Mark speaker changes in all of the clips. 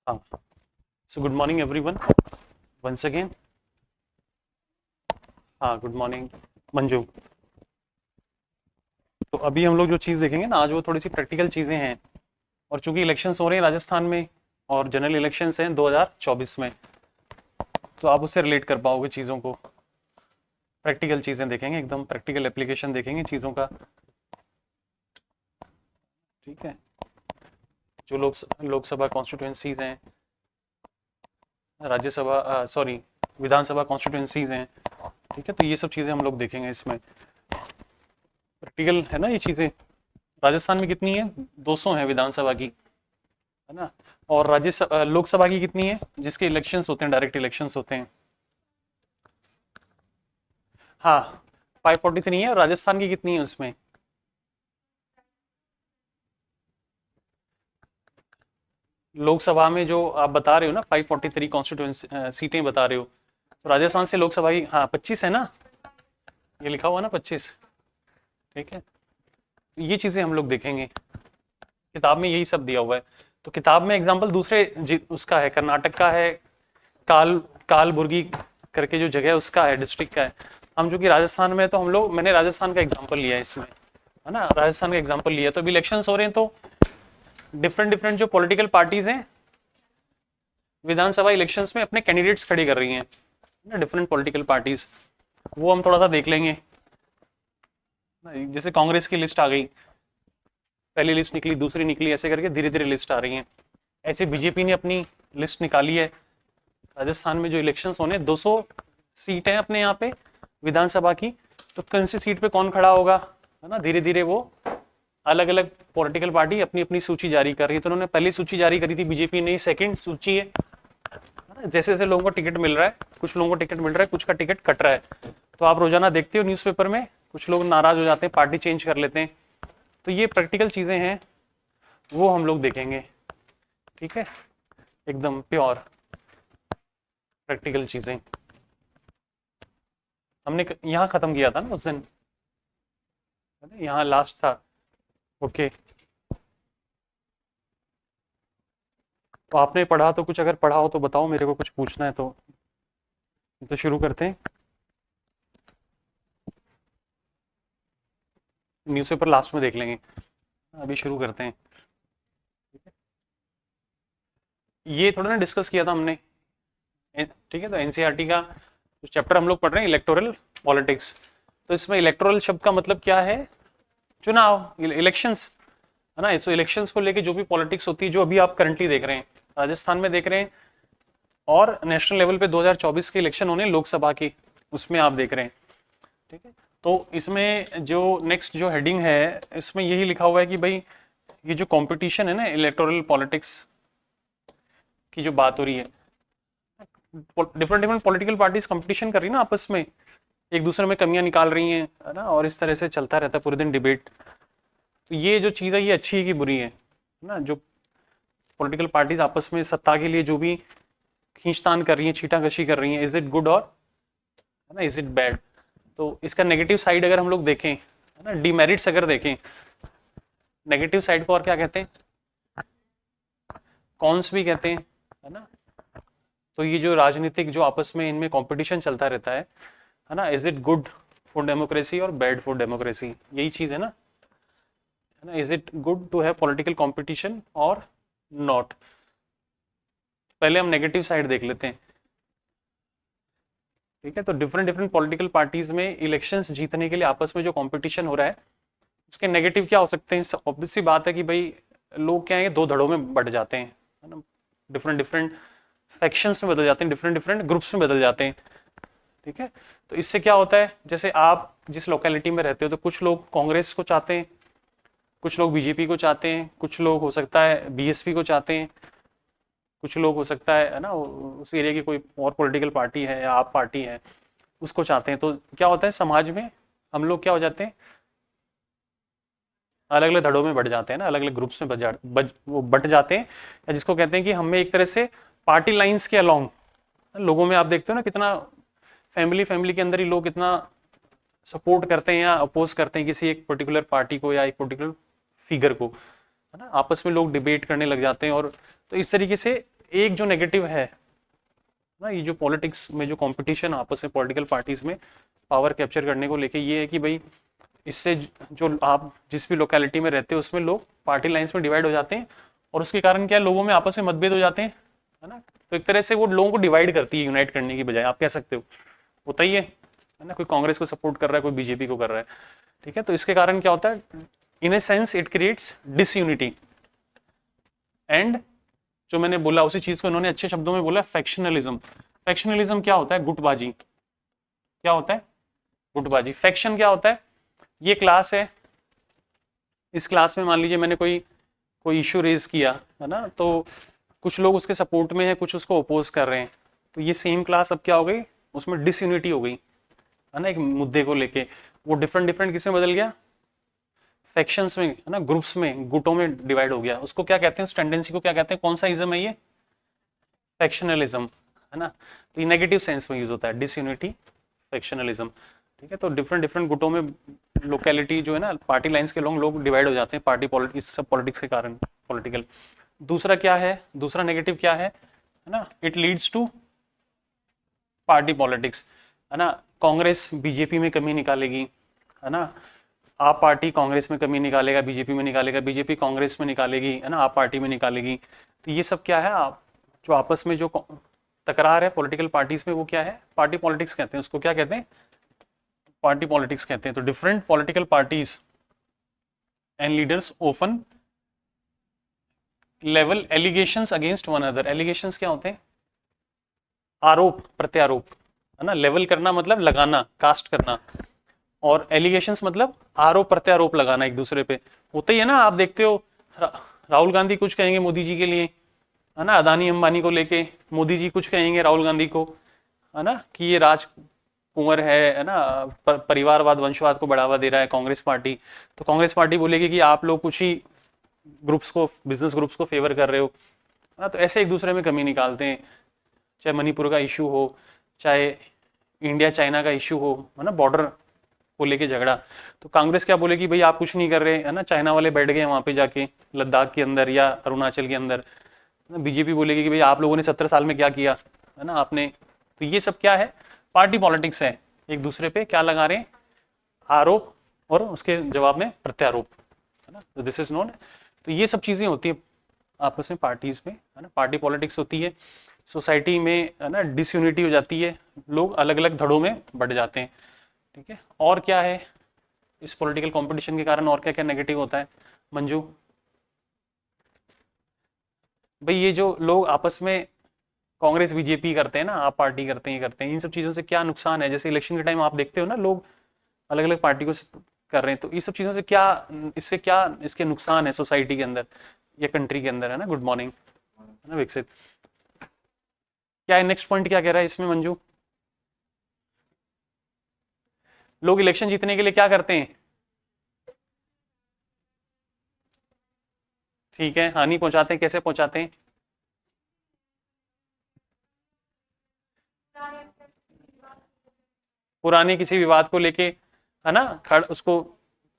Speaker 1: हाँ, so good morning everyone once again. हाँ, good morning Manju. तो अभी हम लोग जो चीज़ देखेंगे ना आज वो थोड़ी सी प्रैक्टिकल चीज़ें हैं। और चूंकि इलेक्शंस हो रहे हैं राजस्थान में और जनरल इलेक्शंस हैं 2024 में, तो आप उससे रिलेट कर पाओगे चीज़ों को। प्रैक्टिकल चीज़ें देखेंगे, एकदम प्रैक्टिकल एप्लीकेशन देखेंगे चीज़ों का। ठीक है, जो लोकसभा कॉन्स्टिट्यूंसीज हैं, राज्यसभा सॉरी विधानसभा कॉन्स्टिट्यूंसीज हैं। ठीक है, तो ये सब चीज़ें हम लोग देखेंगे इसमें। प्रैक्टिकल है ना ये चीज़ें। राजस्थान में कितनी है? 200 है विधानसभा की, है ना। और राज्यसभा लोकसभा की कितनी है जिसके इलेक्शंस होते हैं, डायरेक्ट इलेक्शंस होते हैं? हाँ, 543 है। और राजस्थान की कितनी है उसमें? लोकसभा में जो आप बता रहे हो ना 543 कॉन्स्टिट्यूंसी सीटें बता रहे हो, तो राजस्थान से लोकसभा की, हाँ 25 है ना, ये लिखा हुआ ना 25। ठीक है, ये चीज़ें हम लोग देखेंगे। किताब में यही सब दिया हुआ है। तो किताब में एग्जाम्पल दूसरे उसका है, कर्नाटक का है, काल कालबुर्गी करके जो जगह है उसका है, डिस्ट्रिक्ट का है। हम जो कि राजस्थान में, तो हम लोग, मैंने राजस्थान का एग्जाम्पल लिया है इसमें, है ना, राजस्थान का एग्जाम्पल लिया। तो अभी इलेक्शंस हो रहे हैं, तो डिफरेंट डिफरेंट जो पॉलिटिकल पार्टीज हैं विधानसभा इलेक्शंस में अपने कैंडिडेट्स खड़ी कर रही हैं ना, डिफरेंट पॉलिटिकल पार्टीज। वो हम थोड़ा सा देख लेंगे। जैसे कांग्रेस की लिस्ट आ गई, पहली लिस्ट निकली, दूसरी निकली, ऐसे करके धीरे धीरे लिस्ट आ रही है। ऐसे बीजेपी ने अपनी लिस्ट निकाली है। राजस्थान में जो इलेक्शंस होने, 200 सीट है अपने यहाँ पे विधानसभा की। तो कौन सी सीट पे कौन खड़ा होगा, है ना, धीरे धीरे वो अलग अलग पॉलिटिकल पार्टी अपनी अपनी सूची जारी कर रही है। तो उन्होंने पहली सूची जारी करी थी बीजेपी ने, सेकंड सूची है। जैसे जैसे लोगों को टिकट मिल रहा है, कुछ लोगों को टिकट मिल रहा है, कुछ का टिकट कट रहा है। तो आप रोजाना देखते हो न्यूज़पेपर में, कुछ लोग नाराज हो जाते हैं, पार्टी चेंज कर लेते हैं। तो ये प्रैक्टिकल चीजें हैं, वो हम लोग देखेंगे। ठीक है, एकदम प्योर प्रैक्टिकल चीजें। हमने यहाँ खत्म किया था ना उस दिन, यहाँ लास्ट था। ओके, तो आपने पढ़ा तो कुछ, अगर पढ़ा हो तो बताओ, मेरे को कुछ पूछना है तो शुरू करते हैं। न्यूज़पेपर लास्ट में देख लेंगे, अभी शुरू करते हैं। ये थोड़ा ना डिस्कस किया था हमने। ठीक है, तो एनसीईआरटी का जो चैप्टर हम लोग पढ़ रहे हैं, इलेक्टोरल पॉलिटिक्स। तो इसमें इलेक्टोरल शब्द का मतलब क्या है? चुनाव, इलेक्शंस, है ना। तो इलेक्शंस को लेके जो भी पॉलिटिक्स होती है, जो अभी आप करंटली देख रहे हैं, राजस्थान में देख रहे हैं, और नेशनल लेवल पे 2024 के इलेक्शन होने लोकसभा की, उसमें आप देख रहे हैं। ठीक है, तो इसमें जो नेक्स्ट जो हेडिंग है, इसमें यही लिखा हुआ है कि भाई ये जो कंपटीशन है ना, इलेक्टोरल पॉलिटिक्स की जो बात हो रही है, different different political parties competition कर रही है ना आपस में, एक दूसरे में कमियां निकाल रही हैं, है ना, और इस तरह से चलता रहता है पूरे दिन डिबेट। तो ये जो चीज़ है, ये अच्छी है कि बुरी है ना? जो पॉलिटिकल पार्टीज आपस में सत्ता के लिए जो भी खींचतान कर रही हैं, छीटाकशी कर रही हैं, इज इट गुड, और है ना, इज इट बैड? तो इसका नेगेटिव साइड अगर हम लोग देखें, है ना, डिमेरिट्स अगर देखें, नेगेटिव साइड को और क्या कहते हैं? कॉन्स भी कहते हैं, है ना। तो ये जो राजनीतिक जो आपस में इनमें कंपटीशन चलता रहता है ना, is it good for democracy और बैड फॉर डेमोक्रेसी, यही चीज है ना, is it good to have political competition और नॉट? पहले हम नेगेटिव साइड देख लेते हैं। ठीक है, तो डिफरेंट डिफरेंट पॉलिटिकल पार्टीज में इलेक्शंस जीतने के लिए आपस में जो कंपटीशन हो रहा है, उसके नेगेटिव क्या हो सकते हैं? ऑब्वियस सी बात है कि भाई लोग क्या है, दो धड़ों में बढ़ जाते हैं, है ना, डिफरेंट डिफरेंट फैक्शंस में बदल जाते हैं, डिफरेंट डिफरेंट ग्रुप्स में बदल जाते हैं। ठीक है, तो इससे क्या होता है, जैसे आप जिस लोकेलिटी में रहते हो, तो कुछ लोग कांग्रेस को चाहते हैं, कुछ लोग बीजेपी को चाहते हैं, कुछ लोग हो सकता है बीएसपी को चाहते हैं, कुछ लोग हो सकता है ना उस एरिया की कोई और पॉलिटिकल पार्टी है या आप पार्टी है, उसको चाहते हैं। तो क्या होता है, समाज में हम लोग क्या हो जाते हैं, अलग अलग धड़ों में बढ़ जाते हैं ना, अलग अलग ग्रुप्स में वो बट जाते हैं, या जिसको कहते हैं कि हमें एक तरह से पार्टी लाइंस के अलोंग, लोगों में आप देखते हो ना कितना फैमिली फैमिली के अंदर ही लोग कितना सपोर्ट करते हैं या अपोज करते हैं किसी एक पर्टिकुलर पार्टी को या एक पर्टिकुलर फिगर को, है ना, आपस में लोग डिबेट करने लग जाते हैं। और तो इस तरीके से एक जो नेगेटिव है ना, ये जो पॉलिटिक्स में जो कंपटीशन आपस में पॉलिटिकल पार्टीज में पावर कैप्चर करने को लेके, ये है कि भाई इससे जो आप जिस भी लोकेलिटी में रहते हो उसमें लोग पार्टी लाइंस में डिवाइड हो जाते हैं, और उसके कारण क्या है, लोगों में आपस में मतभेद हो जाते हैं, है ना। तो एक तरह से वो लोगों को डिवाइड करती है, यूनाइट करने की बजाय, आप कह सकते हो, होता ही है ना। कोई कांग्रेस को सपोर्ट कर रहा है, कोई बीजेपी को कर रहा है, ठीक है। तो इसके कारण क्या होता है, in a sense it creates disunity. And जो मैंने बोला उसी चीज को इन्होंने अच्छे शब्दों में बोला, फैक्शनलिज्म। फैक्शनलिज्म क्या होता है, गुटबाजी। क्या होता है, गुटबाजी। फैक्शन क्या होता है, ये क्लास है, इस क्लास में मान लीजिए मैंने कोई इशू रेज किया, है ना, तो कुछ लोग उसके सपोर्ट में है, कुछ उसको अपोज कर रहे हैं, तो ये सेम क्लास अब क्या हो गई, उसमें डिसयूनिटी हो गई, है ना, एक मुद्दे को लेके। वो डिफरेंट डिफरेंट किसमें बदल गया, फैक्शंस में, है ना, ग्रुप्स में, गुटों में डिवाइड हो गया। उसको क्या कहते हैं, उस टेंडेंसी को क्या कहते हैं, कौन सा इज्म है ये, फैक्शनलिज्म, है ना। तो ये नेगेटिव सेंस में यूज होता है, डिसयूनिटी, फैक्शनलिज्म, ठीक है। तो डिफरेंट डिफरेंट गुटों में लोकेलिटी जो है ना, पार्टी लाइंस के लोग डिवाइड हो जाते हैं पार्टी पॉलिटिक्स, सब पॉलिटिक्स के कारण, पॉलिटिकल। दूसरा क्या है, दूसरा नेगेटिव क्या है ना, it leads to party politics, है ना। कांग्रेस बीजेपी में कमी निकालेगी, है ना, आप पार्टी कांग्रेस में कमी निकालेगा, बीजेपी में निकालेगा, बीजेपी कांग्रेस में निकालेगी, है ना, आप पार्टी में निकालेगी। तो ये सब क्या है, आप जो आपस में जो तकरार है पॉलिटिकल पार्टीज में, वो क्या है, पार्टी पॉलिटिक्स कहते हैं उसको। क्या कहते हैं, पार्टी पॉलिटिक्स कहते हैं। तो different political parties and leaders often level allegations against one other. Allegations क्या होते हैं, आरोप प्रत्यारोप, है ना। लेवल करना मतलब लगाना, कास्ट करना, और एलिगेशंस मतलब आरोप प्रत्यारोप लगाना एक दूसरे पे। होता ही है ना, आप देखते हो राहुल गांधी कुछ कहेंगे मोदी जी के लिए, है ना, अदानी अंबानी को लेके, मोदी जी कुछ कहेंगे राहुल गांधी को, है ना, कि ये राजकुंवर है ना, परिवारवाद वंशवाद को बढ़ावा दे रहा है कांग्रेस पार्टी। तो कांग्रेस पार्टी बोलेगी कि आप लोग कुछ ही ग्रुप्स को, बिजनेस ग्रुप्स को फेवर कर रहे हो, है ना। तो ऐसे एक दूसरे में कमी निकालते हैं, चाहे मणिपुर का इशू हो, चाहे इंडिया चाइना का इशू हो, है ना, बॉर्डर को लेके झगड़ा। तो कांग्रेस क्या बोलेगी, भाई आप कुछ नहीं कर रहे, है ना, चाइना वाले बैठ गए वहां पे जाके लद्दाख के अंदर या अरुणाचल के अंदर। बीजेपी बोलेगी कि भाई आप लोगों ने 17 साल में क्या किया, है ना, आपने। तो ये सब क्या है, पार्टी पॉलिटिक्स है, एक दूसरे पे क्या लगा रहे हैं, आरोप, और उसके जवाब में प्रत्यारोप, है ना। तो दिस इज नोन। तो ये सब चीजें होती है आपस में पार्टीज में, है ना, पार्टी पॉलिटिक्स होती है। सोसाइटी में, है ना, डिसयूनिटी हो जाती है, लोग अलग अलग धड़ों में बढ़ जाते हैं, ठीक है। और क्या है इस पॉलिटिकल कंपटीशन के कारण, और क्या क्या नेगेटिव होता है मंजू। भाई ये जो लोग आपस में कांग्रेस बीजेपी करते हैं ना, आप पार्टी करते हैं, ये करते हैं, इन सब चीजों से क्या नुकसान है। जैसे इलेक्शन के टाइम आप देखते हो ना, लोग अलग अलग पार्टी को कर रहे हैं, तो ये सब चीजों से क्या, इससे क्या इसके नुकसान है सोसाइटी के अंदर या कंट्री के अंदर, है ना। गुड मॉर्निंग, है ना विकसित। क्या है नेक्स्ट पॉइंट, क्या कह रहा है इसमें मंजू। लोग इलेक्शन जीतने के लिए क्या करते हैं, ठीक है, हानि पहुंचाते हैं, कैसे पहुंचाते हैं, पुराने किसी विवाद को लेके, है ना, खड़ उसको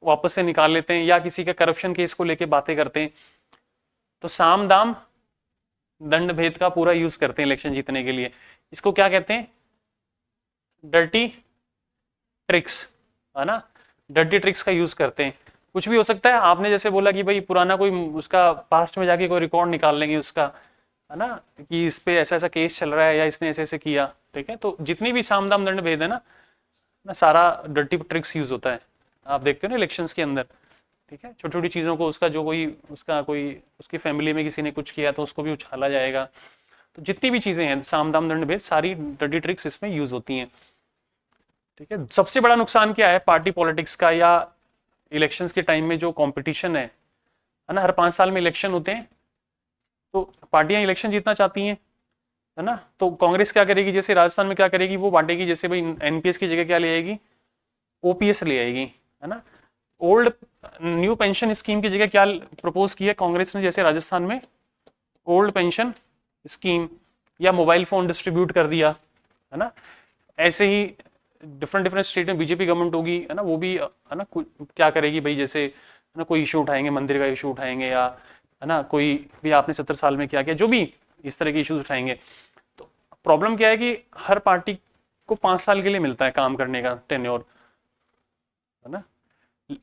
Speaker 1: वापस से निकाल लेते हैं, या किसी का करप्शन केस को लेके बातें करते हैं। तो साम दाम दंड भेद का पूरा यूज करते हैं इलेक्शन जीतने के लिए। इसको क्या कहते हैं, डर्टी ट्रिक्स, है ना, डर्टी ट्रिक्स का यूज करते हैं। कुछ भी हो सकता है, आपने जैसे बोला कि भाई पुराना कोई उसका पास्ट में जाके कोई रिकॉर्ड निकाल लेंगे उसका, है ना, कि इस पे ऐसा ऐसा केस चल रहा है या इसने ऐसे ऐसे किया, ठीक है। तो जितनी भी साम दाम दंड भेद है ना सारा डर्टी ट्रिक्स यूज होता है, आप देखते हो ना इलेक्शंस के अंदर, ठीक है। छोटी छोटी चीजों को, उसका जो कोई उसकी फैमिली में किसी ने कुछ किया तो उसको भी उछाला जाएगा। तो जितनी भी चीजें हैं साम दाम दंड भेद, सारी डर्टी ट्रिक्स इसमें यूज होती हैं, ठीक है। सबसे बड़ा नुकसान क्या है पार्टी पॉलिटिक्स का या इलेक्शंस के टाइम में, जो कंपटीशन है ना, हर 5 साल में इलेक्शन होते हैं, तो पार्टियां इलेक्शन जीतना चाहती हैं, है ना। तो कांग्रेस क्या करेगी, जैसे राजस्थान में क्या करेगी, वो बांटेगी, जैसे भाई एनपीएस की जगह क्या ले आएगी, ओपीएस ले आएगी, है ना। ओल्ड न्यू पेंशन स्कीम की जगह क्या प्रपोज किया कांग्रेस ने, जैसे राजस्थान में ओल्ड पेंशन स्कीम, या मोबाइल फोन डिस्ट्रीब्यूट कर दिया, है ना। ऐसे ही डिफरेंट डिफरेंट स्टेट में बीजेपी गवर्नमेंट होगी, है ना, वो भी, है ना, क्या करेगी भाई, जैसे, है ना, कोई इशू उठाएंगे, मंदिर का इशू उठाएंगे, या, है ना, कोई भी आपने 70 साल में क्या किया, जो भी इस तरह के इश्यूज उठाएंगे। तो प्रॉब्लम क्या है कि हर पार्टी को 5 साल के लिए मिलता है काम करने का टेन्योर, है ना,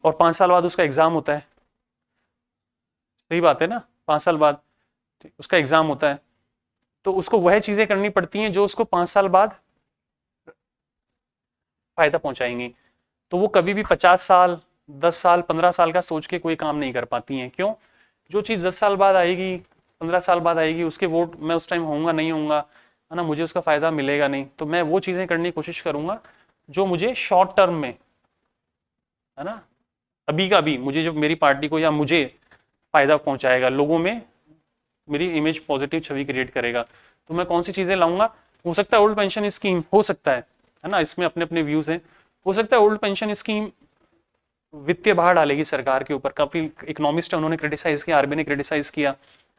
Speaker 1: और 5 साल बाद उसका एग्जाम होता है। सही बात है ना, 5 साल बाद उसका एग्जाम होता है, तो उसको वह चीजें करनी पड़ती हैं जो उसको 5 साल बाद फायदा पहुंचाएंगी। तो वो कभी भी 50 साल, 10 साल, 15 साल का सोच के कोई काम नहीं कर पाती हैं। क्यों? जो चीज 10 साल बाद आएगी, 15 साल बाद आएगी, उसके वोट मैं उस टाइम होऊंगा नहीं होऊंगा, है ना, मुझे उसका फायदा मिलेगा नहीं। तो मैं वो चीजें करने की कोशिश करूंगा जो मुझे शॉर्ट टर्म में, है ना, अभी का अभी मुझे, जो मेरी पार्टी को या मुझे फायदा पहुंचाएगा, लोगों में मेरी इमेज पॉजिटिव छवि क्रिएट करेगा। तो मैं कौन सी चीजें लाऊंगा? हो सकता है ओल्ड पेंशन स्कीम, हो सकता है ना, इसमें अपने अपने व्यूज हैं। हो सकता है ओल्ड पेंशन स्कीम वित्तीय बाहर डालेगी सरकार के ऊपर। काफी इकोनॉमिस्ट है, उन्होंने क्रिटिसाइज किया, आरबीआई ने क्रिटिसाइज किया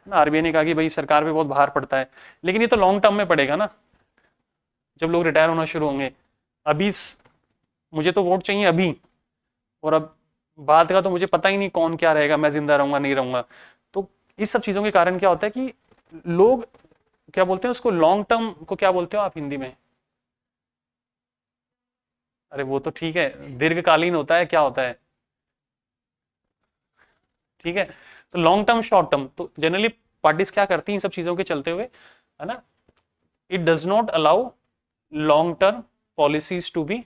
Speaker 1: ना, आरबीआई ने कहा कि भाई सरकार पे बहुत भार पड़ता है। लेकिन ये तो लॉन्ग टर्म में पड़ेगा ना, जब लोग रिटायर होना शुरू होंगे। अभी मुझे तो वोट चाहिए अभी, और अब बाद का तो मुझे पता ही नहीं कौन क्या रहेगा, मैं जिंदा रहूंगा नहीं रहूंगा। तो इस सब चीजों के कारण क्या होता है कि लोग क्या बोलते हैं उसको, लॉन्ग टर्म को क्या बोलते हो आप हिंदी में? अरे वो तो ठीक है, दीर्घकालीन होता है, क्या होता है, ठीक है। तो लॉन्ग टर्म, शॉर्ट टर्म, तो जनरली पार्टीज क्या करती हैं इन सब चीजों के चलते हुए, है ना, it does not allow long term policies to be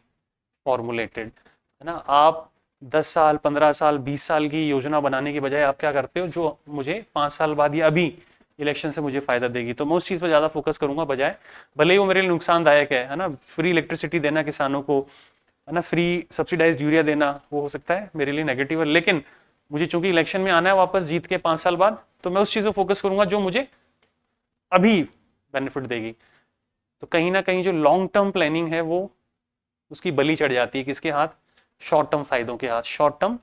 Speaker 1: formulated, है ना। आप 10 साल, 15 साल, 20 साल की योजना बनाने की बजाय आप क्या करते हो, जो मुझे 5 साल बाद या अभी इलेक्शन से मुझे फायदा देगी, तो मैं उस चीज पर ज्यादा फोकस करूंगा, बजाय भले ही वो मेरे लिए नुकसानदायक है ना, फ्री इलेक्ट्रिसिटी देना किसानों को, है ना, फ्री सब्सिडाइज्ड यूरिया देना, वो हो सकता है मेरे लिए नेगेटिव है, लेकिन मुझे चूंकि इलेक्शन में आना है वापस जीत के 5 साल बाद, तो मैं उस चीज पर फोकस करूंगा जो मुझे अभी बेनिफिट देगी। तो कहीं ना कहीं जो लॉन्ग टर्म प्लानिंग है वो उसकी बलि चढ़ जाती है किसके हाथ? शॉर्ट टर्म फायदों के हाथ, शॉर्ट टर्म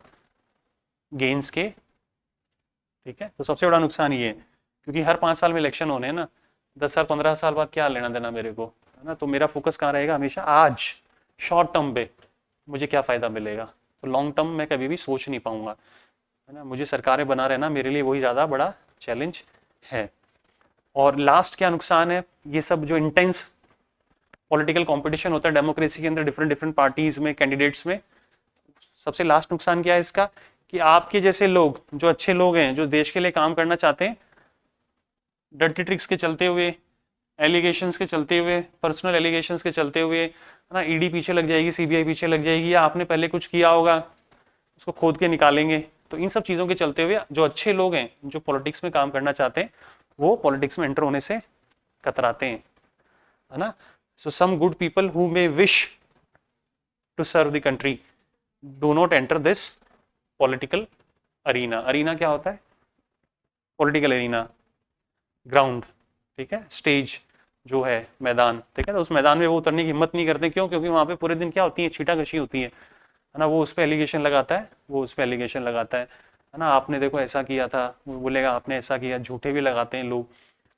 Speaker 1: गेन्स के। ठीक है, तो सबसे बड़ा नुकसान ये है, क्योंकि हर 5 साल में इलेक्शन होने हैं ना, 10 साल 15 साल बाद क्या लेना देना मेरे को, है ना। तो मेरा फोकस कहाँ रहेगा हमेशा? आज शॉर्ट टर्म पे मुझे क्या फायदा मिलेगा। तो लॉन्ग टर्म में कभी भी सोच नहीं पाऊंगा, है ना। मुझे सरकारें बना रहना मेरे लिए वही ज्यादा बड़ा चैलेंज है। और लास्ट क्या नुकसान है, ये सब जो इंटेंस पॉलिटिकल कंपटीशन होता है डेमोक्रेसी के अंदर, डिफरेंट डिफरेंट पार्टीज में, कैंडिडेट्स में, सबसे लास्ट नुकसान क्या है इसका, कि आपके जैसे लोग, जो अच्छे लोग हैं, जो देश के लिए काम करना चाहते हैं, डर्टी ट्रिक्स के चलते हुए, एलिगेशंस के चलते हुए, पर्सनल एलिगेशंस के चलते हुए, है ना, ईडी पीछे लग जाएगी, सीबीआई पीछे लग जाएगी, या आपने पहले कुछ किया होगा उसको खोद के निकालेंगे। तो इन सब चीज़ों के चलते हुए जो अच्छे लोग हैं, जो पॉलिटिक्स में काम करना चाहते हैं, वो पॉलिटिक्स में एंटर होने से कतराते हैं, है ना। So some good people who may wish to serve the country do not enter this political arena. Arena क्या होता है? पॉलिटिकल अरीना, ग्राउंड, ठीक है, स्टेज जो है, मैदान, ठीक है। तो उस मैदान में वो उतरने की हिम्मत नहीं करते। क्यों? क्योंकि वहां पे पूरे दिन क्या होती है, छीटाकशी होती है ना। वो उस पर एलिगेशन लगाता है, वो उस पर एलिगेशन लगाता है ना, आपने देखो ऐसा किया था, वो बोलेगा आपने ऐसा किया, झूठे भी लगाते हैं लोग,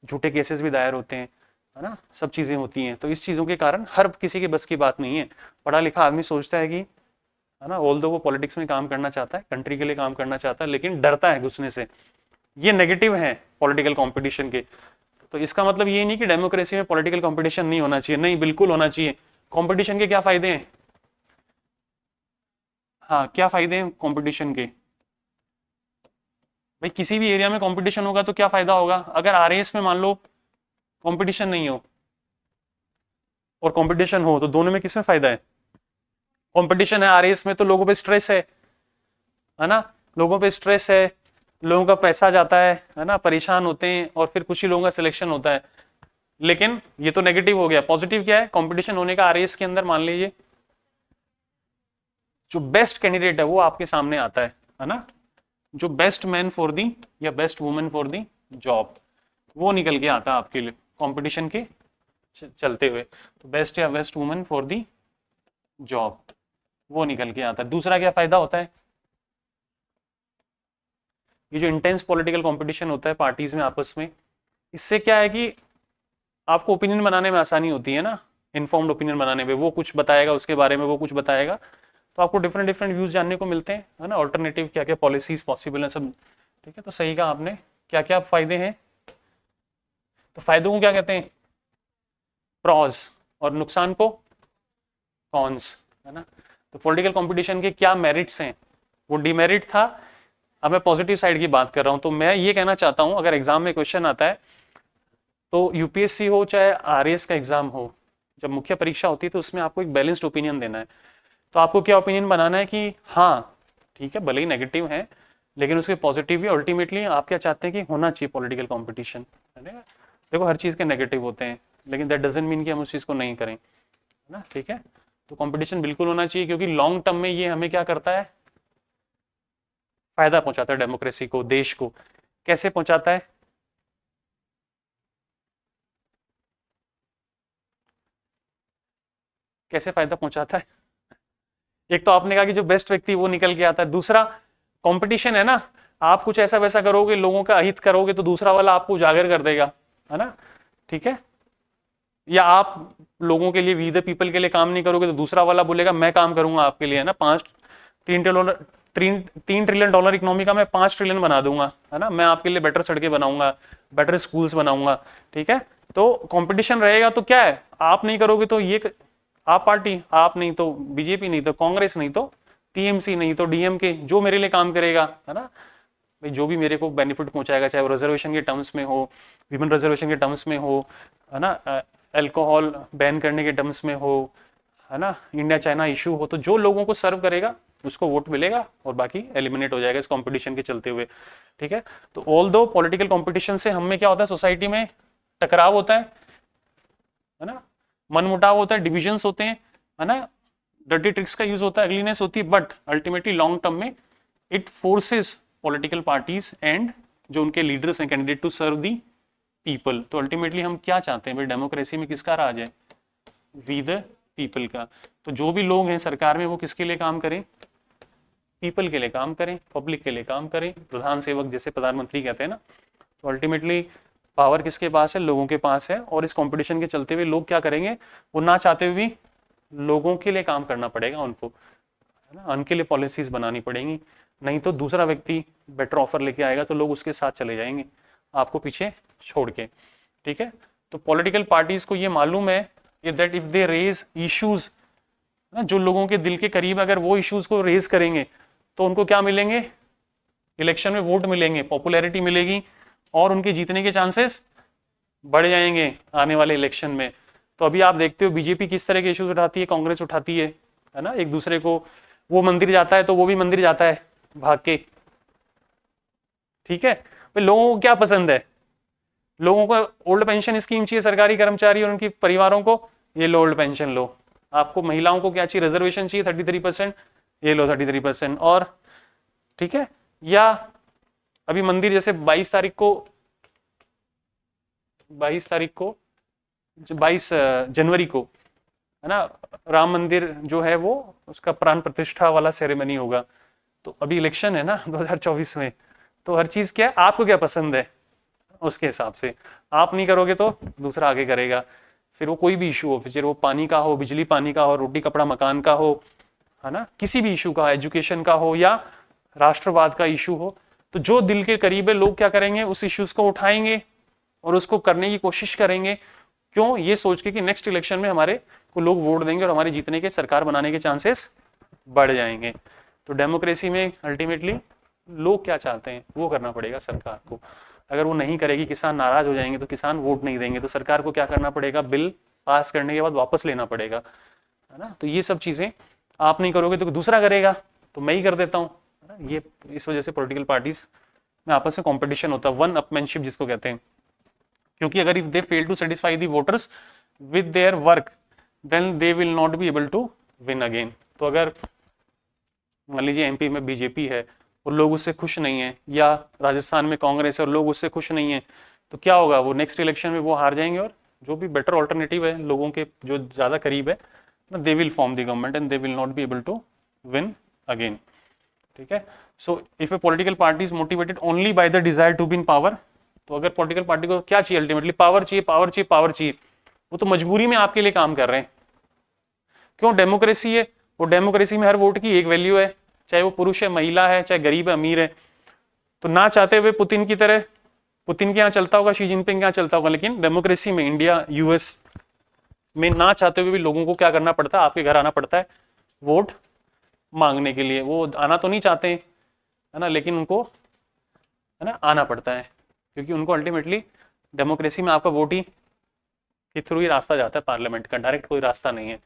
Speaker 1: झूठे केसेस भी दायर होते हैं, है ना, सब चीज़ें होती हैं। तो इस चीज़ों के कारण हर किसी के बस की बात नहीं है। पढ़ा लिखा आदमी सोचता है कि, है ना, ऑल्दो वो पॉलिटिक्स में काम करना चाहता है, कंट्री के लिए काम करना चाहता है, लेकिन डरता है घुसने से। ये नेगेटिव है पॉलिटिकल कंपटीशन के। तो इसका मतलब ये नहीं कि डेमोक्रेसी में पॉलिटिकल कंपटीशन नहीं होना चाहिए, नहीं, बिल्कुल होना चाहिए। कंपटीशन के क्या फायदे हैं? हाँ, क्या फायदे हैं कंपटीशन के? भाई किसी भी एरिया में कंपटीशन होगा तो क्या फायदा होगा? अगर आरएएस में मान लो कंपटीशन नहीं हो और कंपटीशन हो, तो दोनों में किसमें फायदा है? कंपटीशन है आरएएस में तो लोगों पे स्ट्रेस है ना, लोगों पे स्ट्रेस है, लोगों का पैसा जाता है ना, परेशान होते हैं, और फिर कुछ ही लोगों का सिलेक्शन होता है। लेकिन ये तो नेगेटिव हो गया। पॉजिटिव क्या है कंपटीशन होने का? आरएएस के अंदर मान लीजिए जो बेस्ट कैंडिडेट है वो आपके सामने आता है ना, जो बेस्ट मैन फॉर दी या best women for the job, वो निकल के आता है आपके लिए कंपटीशन के चलते हुए। तो बेस्ट या best women for the job, वो निकल के आता है। दूसरा क्या फायदा होता है? ये जो इंटेंस पॉलिटिकल कंपटीशन होता है पार्टीज में आपस में, इससे क्या है कि आपको ओपिनियन बनाने में आसानी होती है ना, इन्फॉर्म्ड ओपिनियन बनाने में। वो कुछ बताएगा उसके बारे में, वो कुछ बताएगा, तो आपको डिफरेंट डिफरेंट व्यूज जानने को मिलते हैं, है ना, ऑल्टरनेटिव क्या क्या पॉलिसीज पॉसिबल है सब। ठीक है, तो सही कहा आपने। क्या क्या फायदे हैं? तो फायदों को क्या कहते हैं? प्रॉज, और नुकसान को कॉन्स, है ना। तो पॉलिटिकल कंपटीशन के क्या मेरिट्स हैं? वो डिमेरिट था, अब मैं पॉजिटिव साइड की बात कर रहा हूं। तो मैं ये कहना चाहता हूं, अगर एग्जाम में क्वेश्चन आता है तो यूपीएससी हो चाहे आरएएस का एग्जाम हो, जब मुख्य परीक्षा होती है तो उसमें आपको एक बैलेंस्ड ओपिनियन देना है। तो आपको क्या ओपिनियन बनाना है कि हाँ ठीक है, भले ही नेगेटिव है लेकिन उसके पॉजिटिव भी अल्टीमेटली आप क्या चाहते हैं कि होना चाहिए पॉलिटिकल कंपटीशन, है ना। देखो हर चीज़ के नेगेटिव होते हैं लेकिन दैट डजंट मीन कि हम उस चीज़ को नहीं करें, है ना, ठीक है। तो कंपटीशन बिल्कुल होना चाहिए क्योंकि लॉन्ग टर्म में ये हमें क्या करता है, फायदा पहुंचाता है डेमोक्रेसी को, देश को। कैसे पहुंचाता है? कैसे फायदा पहुंचाता है? एक तो आपने कहा कि जो बेस्ट व्यक्ति वो निकल के आता है, दूसरा कंपटीशन है ना, आप कुछ ऐसा वैसा करोगे, लोगों का अहित करोगे तो दूसरा वाला आपको उजागर कर देगा, है ना, ठीक है। या आप लोगों के लिए, वी द पीपल के लिए काम नहीं करोगे तो दूसरा वाला बोलेगा मैं काम करूंगा आपके लिए, है ना। 3 ट्रिलियन डॉलर इकोनॉमी का मैं 5 ट्रिलियन बना दूंगा, है ना। मैं आपके लिए बेटर सड़कें बनाऊंगा, बेटर स्कूल्स बनाऊंगा, ठीक है। तो कंपटीशन रहेगा तो क्या है, आप नहीं करोगे तो ये आप पार्टी, आप नहीं तो बीजेपी, नहीं तो कांग्रेस, नहीं तो टीएमसी, नहीं तो डीएमके, जो मेरे लिए काम करेगा, है ना भाई, जो भी मेरे को बेनिफिट पहुंचाएगा, चाहे वो रिजर्वेशन के टर्म्स में हो, विमेन रिजर्वेशन के टर्म्स में हो, है ना, अल्कोहल बैन करने के टर्म्स में हो, है ना, इंडिया चाइना इशू हो, तो जो लोगों को सर्व करेगा उसको वोट मिलेगा और बाकी एलिमिनेट हो जाएगा इस कंपटीशन के चलते हुए, ठीक है। तो ऑल दो पॉलिटिकल कंपटीशन से हम में क्या होता है, सोसाइटी में टकराव होता है ना, मनमुटाव होता है, डिविजन्स होते हैं, है ना, डर्टी ट्रिक्स का यूज होता है, अगलीनेस होती है, बट अल्टीमेटली लॉन्ग टर्म में it forces political parties and जो उनके लीडर्स हैं candidate to serve the people. तो अल्टीमेटली हम क्या चाहते हैं भाई, डेमोक्रेसी में किसका राज है? वी द पीपल का। तो जो भी लोग हैं सरकार में वो किसके लिए काम करें? पीपल के लिए काम करें, पब्लिक के लिए काम करें, प्रधान सेवक जैसे प्रधानमंत्री कहते हैं ना। तो अल्टीमेटली पावर किसके पास है? लोगों के पास है। और इस कंपटीशन के चलते हुए लोग क्या करेंगे, वो ना चाहते हुए भी लोगों के लिए काम करना पड़ेगा उनको, है ना, उनके लिए पॉलिसीज बनानी पड़ेंगी, नहीं तो दूसरा व्यक्ति बेटर ऑफर लेके आएगा तो लोग उसके साथ चले जाएंगे आपको पीछे छोड़ के, ठीक है। तो पॉलिटिकल पार्टीज को ये मालूम है that if they raise issues, जो लोगों के दिल के करीब, अगर वो इश्यूज को रेज करेंगे तो उनको क्या मिलेंगे? इलेक्शन में वोट मिलेंगे, पॉपुलैरिटी मिलेगी और उनके जीतने के चांसेस बढ़ जाएंगे आने वाले इलेक्शन में। तो अभी आप देखते हो बीजेपी किस तरह के इश्यूज उठाती है, कांग्रेस उठाती है ना, एक दूसरे को, वो मंदिर जाता है तो वो भी मंदिर जाता है भाग के, ठीक है। भाई लोगों को क्या पसंद है? लोगों को ओल्ड पेंशन स्कीम चाहिए, सरकारी कर्मचारी और उनके परिवारों को, ये लो ओल्ड पेंशन लो। आपको महिलाओं को क्या चाहिए? रिजर्वेशन चाहिए 33%, ये लो 33%, और ठीक है। या अभी मंदिर जैसे 22 जनवरी को, है ना, राम मंदिर जो है वो उसका प्राण प्रतिष्ठा वाला सेरेमनी होगा। तो अभी इलेक्शन है ना 2024 में, तो हर चीज क्या है, आपको क्या पसंद है उसके हिसाब से आप नहीं करोगे तो दूसरा आगे करेगा। फिर वो कोई भी इशू हो, फिर वो पानी का हो, बिजली पानी का हो, रोटी कपड़ा मकान का हो, है ना, किसी भी इशू का, एजुकेशन का हो या राष्ट्रवाद का इशू हो, तो जो दिल के करीब है लोग क्या करेंगे, उस इश्यूज को उठाएंगे और उसको करने की कोशिश करेंगे। क्यों? ये सोच के कि नेक्स्ट इलेक्शन में हमारे को लोग वोट देंगे और हमारे जीतने के, सरकार बनाने के चांसेस बढ़ जाएंगे। तो डेमोक्रेसी में अल्टीमेटली लोग क्या चाहते हैं वो करना पड़ेगा सरकार को। अगर वो नहीं करेगी, किसान नाराज हो जाएंगे, तो किसान वोट नहीं देंगे, तो सरकार को क्या करना पड़ेगा? बिल पास करने के बाद वापस लेना पड़ेगा, है ना। तो ये सब चीजें आप नहीं करोगे तो दूसरा करेगा, तो मैं ही कर देता हूँ, है ना। ये इस वजह से पॉलिटिकल पार्टीज में आपस में कॉम्पिटिशन होता है, वन अपमैनशिप जिसको कहते हैं। क्योंकि अगर if they fail to satisfy the voters with their work then they will not be able to win again. तो अगर मान लीजिए एमपी में बीजेपी है और लोग उससे खुश नहीं है, या राजस्थान में कांग्रेस है और लोग उससे खुश नहीं है, तो क्या होगा? वो नेक्स्ट इलेक्शन में वो हार जाएंगे और जो भी बेटर ऑल्टरनेटिव है लोगों के जो ज्यादा करीब है, they will form the government and they will not be able to win again, ठीक है। So if a political party is motivated only by the desire to be in power, तो अगर पॉलिटिकल पार्टी को क्या चाहिए? Ultimately power चाहिए, power चाहिए, power चाहिए, वो तो मजबूरी में आपके लिए काम कर रहे हैं। क्यों? डेमोक्रेसी है, वो डेमोक्रेसी में हर वोट की एक वैल्यू है, चाहे वो पुरुष है, महिला है, चाहे गरीब है, अमीर है। तो ना चाहते हुए पुतिन की तरह पुतिन के यहाँ चलता होगा, शी जिनपिंग के यहाँ चलता होगा, लेकिन डेमोक्रेसी में इंडिया यूएस में ना चाहते हुए भी लोगों को क्या करना पड़ता है, आपके घर आना पड़ता है वोट मांगने के लिए। वो आना तो नहीं चाहते हैं, है ना, लेकिन उनको, है ना, आना पड़ता है, क्योंकि उनको अल्टीमेटली डेमोक्रेसी में आपका वोट ही के थ्रू ही रास्ता जाता है पार्लियामेंट का, डायरेक्ट कोई रास्ता नहीं है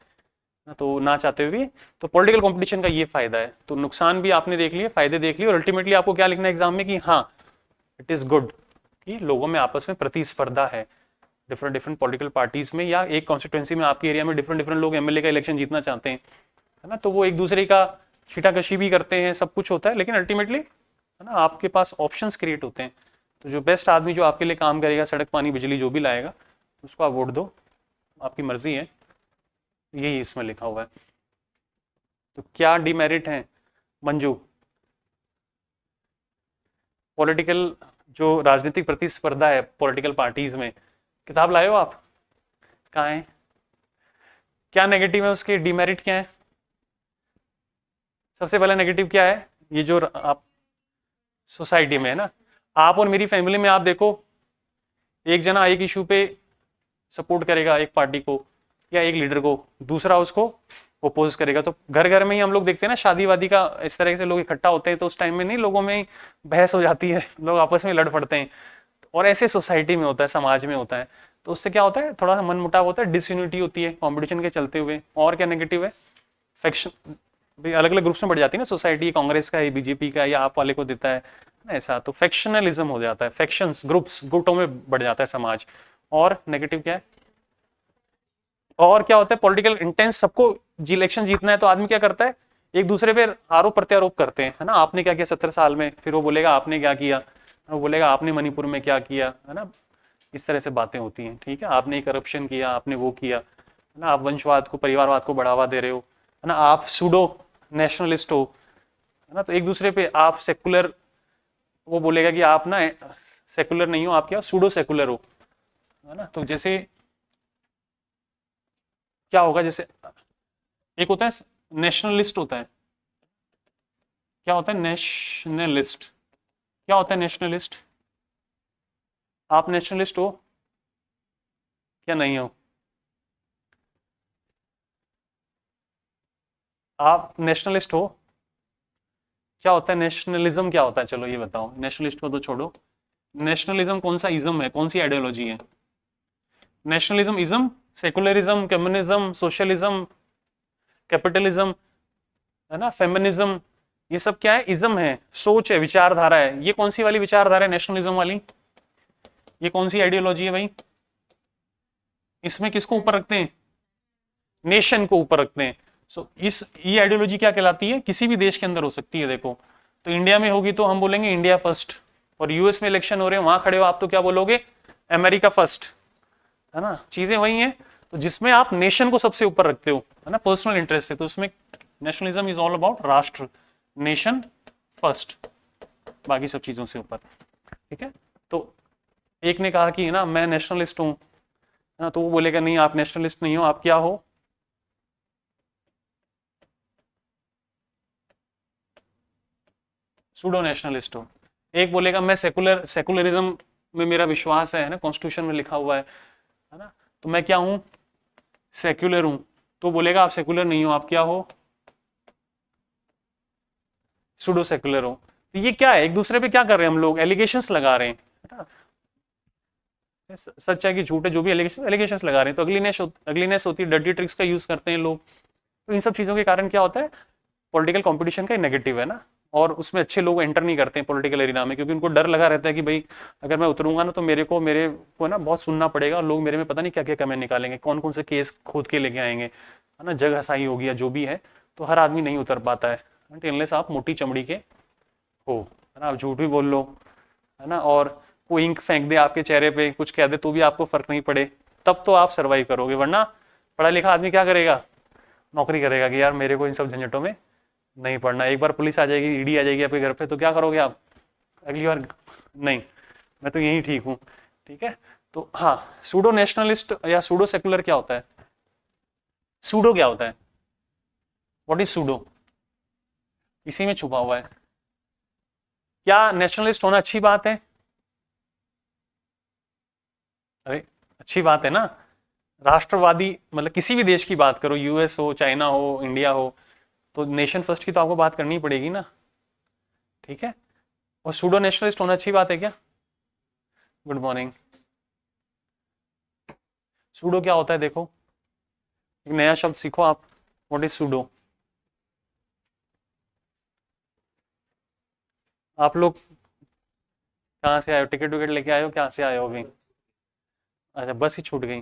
Speaker 1: ना, तो ना चाहते हुए भी। तो पॉलिटिकल कंपटीशन का ये फायदा है। तो नुकसान भी आपने देख लिए, फायदे देख लिए, और अल्टीमेटली आपको क्या लिखना है एग्जाम में कि हाँ इट इज गुड कि लोगों में आपस में प्रतिस्पर्धा है, डिफरेंट डिफरेंट पॉलिटिकल पार्टीज में, या एक कॉन्स्टिट्यूंसी में आपके एरिया में डिफरेंट डिफरेंट लोग एमएलए का इलेक्शन जीतना चाहते हैं, है ना, तो वो एक दूसरे का छीटाकशी भी करते हैं, सब कुछ होता है, लेकिन अल्टीमेटली, है ना, आपके पास ऑप्शंस क्रिएट होते हैं। तो जो बेस्ट आदमी जो आपके लिए काम करेगा, सड़क पानी बिजली जो भी लाएगा, उसको आप वोट दो, आपकी मर्जी है, यही इसमें लिखा हुआ है। तो क्या डिमेरिट है मंजू? पॉलिटिकल जो राजनीतिक प्रतिस्पर्धा है पॉलिटिकल पार्टीज में, किताब लाए हो आप? कहाँ है? क्या नेगेटिव है उसके, डिमेरिट क्या है? सबसे पहला नेगेटिव क्या है, ये जो आप सोसाइटी में है ना, आप और मेरी फैमिली में आप देखो, एक जना एक इशू पे सपोर्ट करेगा एक पार्टी को या एक लीडर को, दूसरा उसको ओपोज करेगा। तो घर घर में ही हम लोग देखते हैं ना, शादी वादी का इस तरह से लोग इकट्ठा होते हैं, तो उस टाइम में नहीं, लोगों में बहस हो जाती है, लोग आपस में लड़ पड़ते हैं। और ऐसे सोसाइटी में होता है, समाज में होता है, तो उससे क्या होता है, थोड़ा सा मन मुटाव होता है, डिसयूनिटी होती है कंपटीशन के चलते हुए। और क्या नेगेटिव है, फैक्शन, अलग अलग ग्रुप्स में बढ़ जाती है ना सोसाइटी, कांग्रेस का है, बीजेपी का, या आप वाले को देता है ना, ऐसा। तो फैक्शनलिज्म हो जाता है, फैक्शंस, ग्रुप्स, गुटों में बढ़ जाता है समाज। और नेगेटिव क्या है, और क्या होता है, पॉलिटिकल इंटेंस, सबको इलेक्शन जीतना है, तो आदमी क्या करता है, एक दूसरे पे आरोप प्रत्यारोप करते हैं, है ना, आपने क्या किया 17 साल में, फिर वो बोलेगा आपने क्या किया, वो बोलेगा आपने मणिपुर में क्या किया, है ना, इस तरह से बातें होती हैं। ठीक है, आपने करप्शन किया, आपने वो किया, है ना, आप वंशवाद को, परिवारवाद को बढ़ावा दे रहे हो, है ना, आप सूडो नेशनलिस्ट हो, है ना, तो एक दूसरे पे आप सेकुलर, वो बोलेगा कि आप ना सेकुलर नहीं हो, आप क्या सूडो सेकुलर हो, है ना। तो जैसे क्या होगा, जैसे एक होता है नेशनलिस्ट होता है, क्या होता है नेशनलिस्ट, क्या होता है नेशनलिस्ट, आप नेशनलिस्ट हो क्या नहीं हो, आप नेशनलिस्ट हो, क्या होता है नेशनलिज्म, क्या होता है, चलो ये बताओ, नेशनलिस्ट को तो छोड़ो, नेशनलिज्म कौन सा इज्म है, कौन सी आइडियोलॉजी है? Nationalism ism, secularism, communism, socialism, capitalism, है ना, फेमिनिज्म, ये सब क्या है, इज्म है, सोच है, विचारधारा है। ये कौन सी वाली विचारधारा है नेशनलिज्म वाली, ये कौन सी आइडियोलॉजी है भाई? इसमें किसको ऊपर रखते हैं, नेशन को ऊपर रखते हैं। सो इस ये आइडियोलॉजी क्या कहलाती है, किसी भी देश के अंदर हो सकती है। देखो, तो इंडिया में होगी तो हम बोलेंगे इंडिया फर्स्ट, और यूएस में इलेक्शन हो रहे हैं, वहां खड़े हो आप, तो क्या बोलोगे, अमेरिका फर्स्ट, है ना, चीजें वही हैं। तो जिसमें आप नेशन को सबसे ऊपर रखते हो, है ना, पर्सनल इंटरेस्ट है, तो उसमें नेशनलिज्म इज ऑल अबाउट राष्ट्र, नेशन फर्स्ट, बाकी सब चीजों से ऊपर। ठीक है, तो एक ने कहा कि ना मैं नेशनलिस्ट हूं, है ना, तो वो बोलेगा नहीं आप नेशनलिस्ट नहीं हो, आप क्या हो, सूडो नेशनलिस्ट हो। एक बोलेगा मैं सेकुलरिज्म में मेरा विश्वास है ना, कॉन्स्टिट्यूशन में लिखा हुआ है ना, तो मैं क्या हूं, सेक्युलर हूं। तो बोलेगा आप सेकुलर नहीं हो, आप क्या हो, सूडो सेकुलर हो। तो ये क्या है, एक दूसरे पे क्या कर रहे हैं हम लोग, एलिगेशंस लगा रहे हैं, सच है कि झूठ है, जो भी एलिगेशंस लगा रहे हैं, तो अगलीनेस होती है, डर्टी ट्रिक्स का यूज करते हैं लोग। तो इन सब चीजों के कारण क्या होता है, पॉलिटिकल कंपटीशन का नेगेटिव है ना, और उसमें अच्छे लोग एंटर नहीं करते हैं पॉलिटिकल एरिना में, क्योंकि उनको डर लगा रहता है कि भाई अगर मैं उतरूंगा ना तो मेरे को ना बहुत सुनना पड़ेगा, और लोग मेरे में पता नहीं क्या क्या कमेंट निकालेंगे, कौन कौन से केस खोद के लेके आएंगे, है ना, जग हसाई होगी या जो भी है। तो हर आदमी नहीं उतर पाता है, अनलेस आप मोटी चमड़ी के हो, है ना, आप झूठ भी बोल लो, है ना, और कोई इंक फेंक दे आपके चेहरे पे, कुछ कह दे तो भी आपको फर्क नहीं पड़े, तब तो आप सर्वाइव करोगे। वरना पढ़ा लिखा आदमी क्या करेगा, नौकरी करेगा कि यार मेरे को इन सब झंझटों में नहीं पढ़ना। एक बार पुलिस आ जाएगी, ईडी आ जाएगी आपके घर पे, तो क्या करोगे आप अगली बार, नहीं मैं तो यही ठीक हूँ। ठीक है, तो हाँ, सूडो नेशनलिस्ट या सूडो सेकुलर क्या होता है, सूडो क्या होता है, व्हाट इज सूडो, इसी में छुपा हुआ है। क्या नेशनलिस्ट होना अच्छी बात है? अरे अच्छी बात है ना, राष्ट्रवादी मतलब किसी भी देश की बात करो, यूएस हो, चाइना हो, इंडिया हो, तो नेशन फर्स्ट की तो आपको बात करनी पड़ेगी ना, ठीक है। और सूडो नेशनलिस्ट होना अच्छी बात है क्या? Good morning. सूडो क्या होता है देखो, एक नया शब्द सीखो आप, व्हाट इज सूडो। आप लोग कहाँ से आए हो, टिकट विकेट लेके आए हो, कहाँ से आए हो अभी? अच्छा, बस ही छूट गई,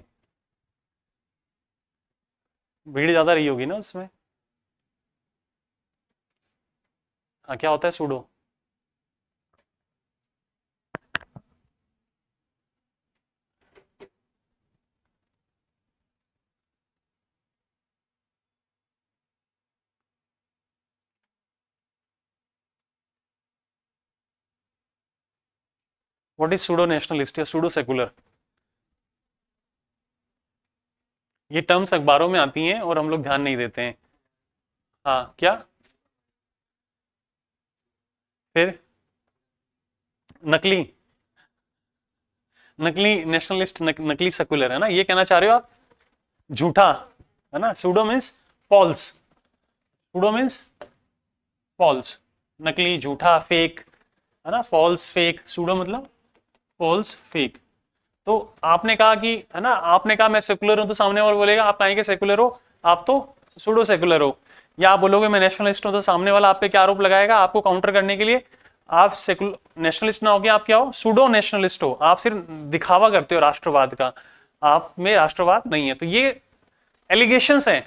Speaker 1: भीड़ ज्यादा रही होगी ना उसमें। हाँ, क्या होता है pseudo? What is pseudo nationalist या सूडो सेकुलर? ये टर्म्स अखबारों में आती हैं और हम लोग ध्यान नहीं देते हैं। हाँ, क्या? फिर नकली, नकली नेशनलिस्ट, नकली सेकुलर है ना, ये कहना चाह रहे हो आप? झूठा, है ना। Pseudo means false, pseudo means false, नकली, झूठा, फेक, है ना। फॉल्स, फेक, सूडो मतलब फॉल्स, फेक। तो आपने कहा कि, है ना, आपने कहा मैं सेकुलर हूं, तो सामने वाला बोलेगा आप कहेंगे सेकुलर हो, आप तो सूडो सेकुलर हो। या आप बोलोगे मैं नेशनलिस्ट हूं, तो सामने वाला आप पे क्या आरोप लगाएगा, आपको काउंटर करने के लिए आप सेकुलर नेशनलिस्ट ना होके आप क्या हो, सूडो नेशनलिस्ट हो, आप सिर्फ दिखावा करते हो राष्ट्रवाद का, आप में राष्ट्रवाद नहीं है। तो ये एलिगेशंस हैं,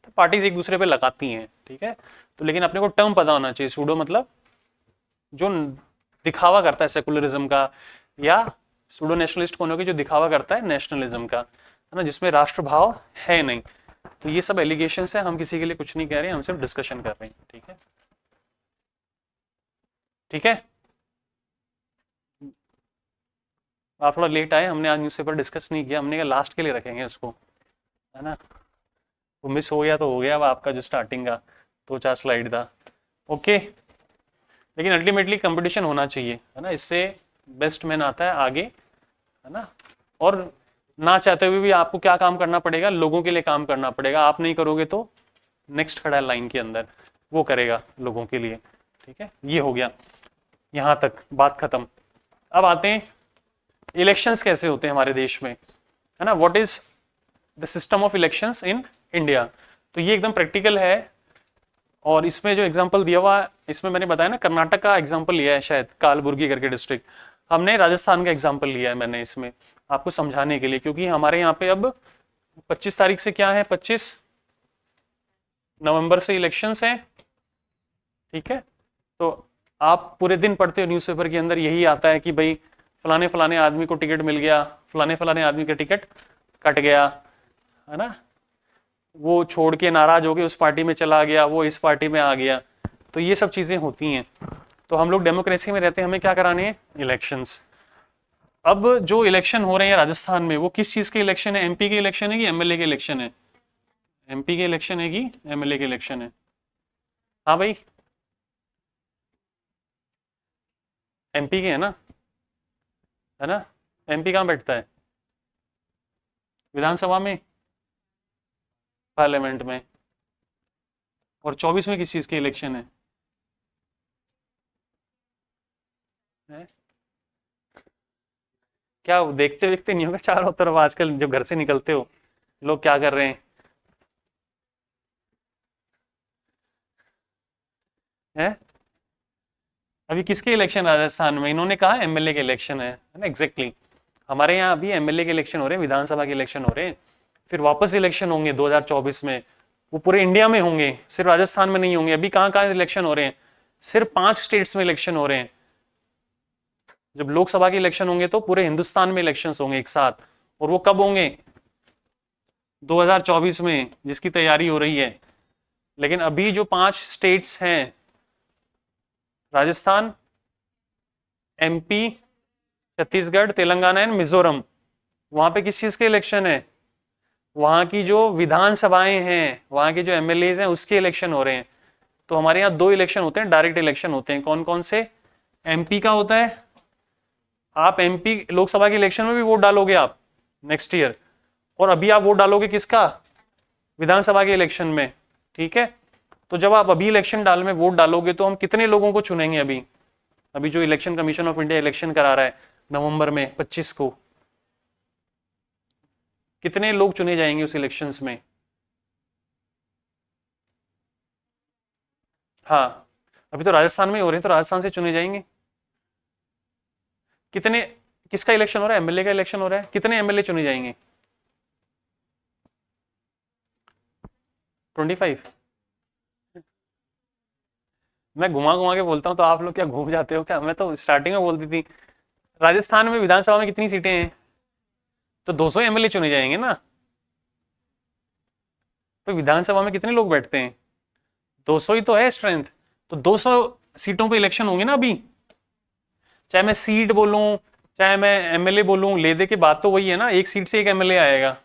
Speaker 1: तो पार्टीज एक दूसरे पे लगाती हैं, ठीक है। तो लेकिन अपने को टर्म पता होना चाहिए, सूडो मतलब जो दिखावा करता है सेकुलरिज्म का, या सूडो नेशनलिस्ट कौन होगी, जो दिखावा करता है नेशनलिज्म का, है ना, जिसमें राष्ट्रभाव है नहीं। तो ये सब एलिगेशन है, हम किसी के लिए कुछ नहीं कह रहे हैं, हम सिर्फ डिस्कशन कर रहे हैं, ठीक है, ठीक है। आप थोड़ा लेट आए, हमने आज न्यूज़पेपर डिस्कस नहीं किया, हमने कहा लास्ट के लिए रखेंगे उसको, है ना। वो मिस हो गया तो हो गया, अब आपका जो स्टार्टिंग का 2-4 स्लाइड था, ओके। लेकिन अल्टीमेटली कंपटीशन होना चाहिए, है ना, इससे बेस्ट मैन आता है आगे, है ना। और ना चाहते हुए भी आपको क्या काम करना पड़ेगा, लोगों के लिए काम करना पड़ेगा। आप नहीं करोगे तो नेक्स्ट खड़ा है लाइन के अंदर, वो करेगा लोगों के लिए, ठीक है। ये हो गया, यहां तक बात खत्म। अब आते हैं इलेक्शंस कैसे होते हैं हमारे देश में, है ना, what is the system of elections in India. तो ये एकदम प्रैक्टिकल है, और इसमें जो एग्जांपल दिया हुआ, इसमें मैंने बताया ना, कर्नाटक का एग्जांपल लिया है शायद, कालबुर्गी करके डिस्ट्रिक्ट। हमने राजस्थान का एग्जांपल लिया है मैंने इसमें आपको समझाने के लिए, क्योंकि हमारे यहाँ पे अब 25 तारीख से क्या है, 25 नवंबर से इलेक्शंस हैं, ठीक है। तो आप पूरे दिन पढ़ते हो न्यूज़पेपर के अंदर, यही आता है कि भाई फलाने फलाने आदमी को टिकट मिल गया, फलाने फलाने आदमी का टिकट कट गया, है ना, वो छोड़ के नाराज हो गए, उस पार्टी में चला गया, वो इस पार्टी में आ गया। तो ये सब चीजें होती हैं। तो हम लोग डेमोक्रेसी में रहते हैं, हमें क्या कराने हैं, इलेक्शंस। अब जो इलेक्शन हो रहे हैं राजस्थान में, वो किस चीज के इलेक्शन है, एमपी के इलेक्शन है कि एमएलए के इलेक्शन है? एमपी के इलेक्शन है कि एमएलए के इलेक्शन है? हाँ भाई, एमपी के है ना, है ना। एमपी कहाँ बैठता है? विधानसभा में, पार्लियामेंट में। और 24 में किस चीज के इलेक्शन है? क्या देखते देखते नहीं होगा चारों तरफ आजकल, जब घर से निकलते हो लोग क्या कर रहे हैं? अभी किसके इलेक्शन राजस्थान में, इन्होंने कहा एमएलए के इलेक्शन है ना, एग्जैक्टली। हमारे यहाँ अभी एमएलए के इलेक्शन हो रहे हैं, विधानसभा के इलेक्शन हो रहे हैं, फिर वापस इलेक्शन होंगे 2024 में, वो पूरे इंडिया में होंगे, सिर्फ राजस्थान में नहीं होंगे। अभी कहाँ कहाँ इलेक्शन हो रहे हैं, सिर्फ 5 स्टेट्स में इलेक्शन हो रहे हैं। जब लोकसभा के इलेक्शन होंगे तो पूरे हिंदुस्तान में इलेक्शन होंगे एक साथ, और वो कब होंगे, 2024 में, जिसकी तैयारी हो रही है। लेकिन अभी जो 5 स्टेट्स हैं, राजस्थान, एमपी, छत्तीसगढ़, तेलंगाना एंड मिजोरम, वहां पे किस चीज के इलेक्शन है, वहां की जो विधानसभाएं हैं, वहां के जो एमएलए हैं, उसके इलेक्शन हो रहे हैं। तो हमारे यहाँ 2 इलेक्शन होते हैं, डायरेक्ट इलेक्शन होते हैं। कौन कौन से? एमपी का होता है, आप एमपी लोकसभा के इलेक्शन में भी वोट डालोगे आप, नेक्स्ट ईयर। और अभी आप वोट डालोगे किसका, विधानसभा के इलेक्शन में, ठीक है। तो जब आप अभी इलेक्शन डाल में वोट डालोगे तो हम कितने लोगों को चुनेंगे, अभी अभी जो election commission of India election करा रहा है नवंबर में 25 को, कितने लोग चुने जाएंगे उस इलेक्शंस में। हाँ, अभी तो राजस्थान में हो रहे हैं, तो राजस्थान से चुने जाएंगे कितने। किसका इलेक्शन हो रहा है, एमएलए का इलेक्शन हो रहा है, कितने एमएलए चुने जाएंगे, 25। मैं घुमा घुमा के बोलता हूँ तो आप लोग क्या घूम जाते हो क्या, मैं तो स्टार्टिंग में बोलती थी। राजस्थान में विधानसभा में कितनी सीटें हैं, तो 200 एमएलए चुने जाएंगे ना। तो विधानसभा में कितने लोग बैठते हैं, 200 ही तो है स्ट्रेंथ। तो 200 सीटों पे इलेक्शन होंगे ना अभी, चाहे मैं सीट बोलूं चाहे मैं एमएलए बोलूं, ले दे के बात तो वही है ना, एक सीट से एक एमएलए आएगा,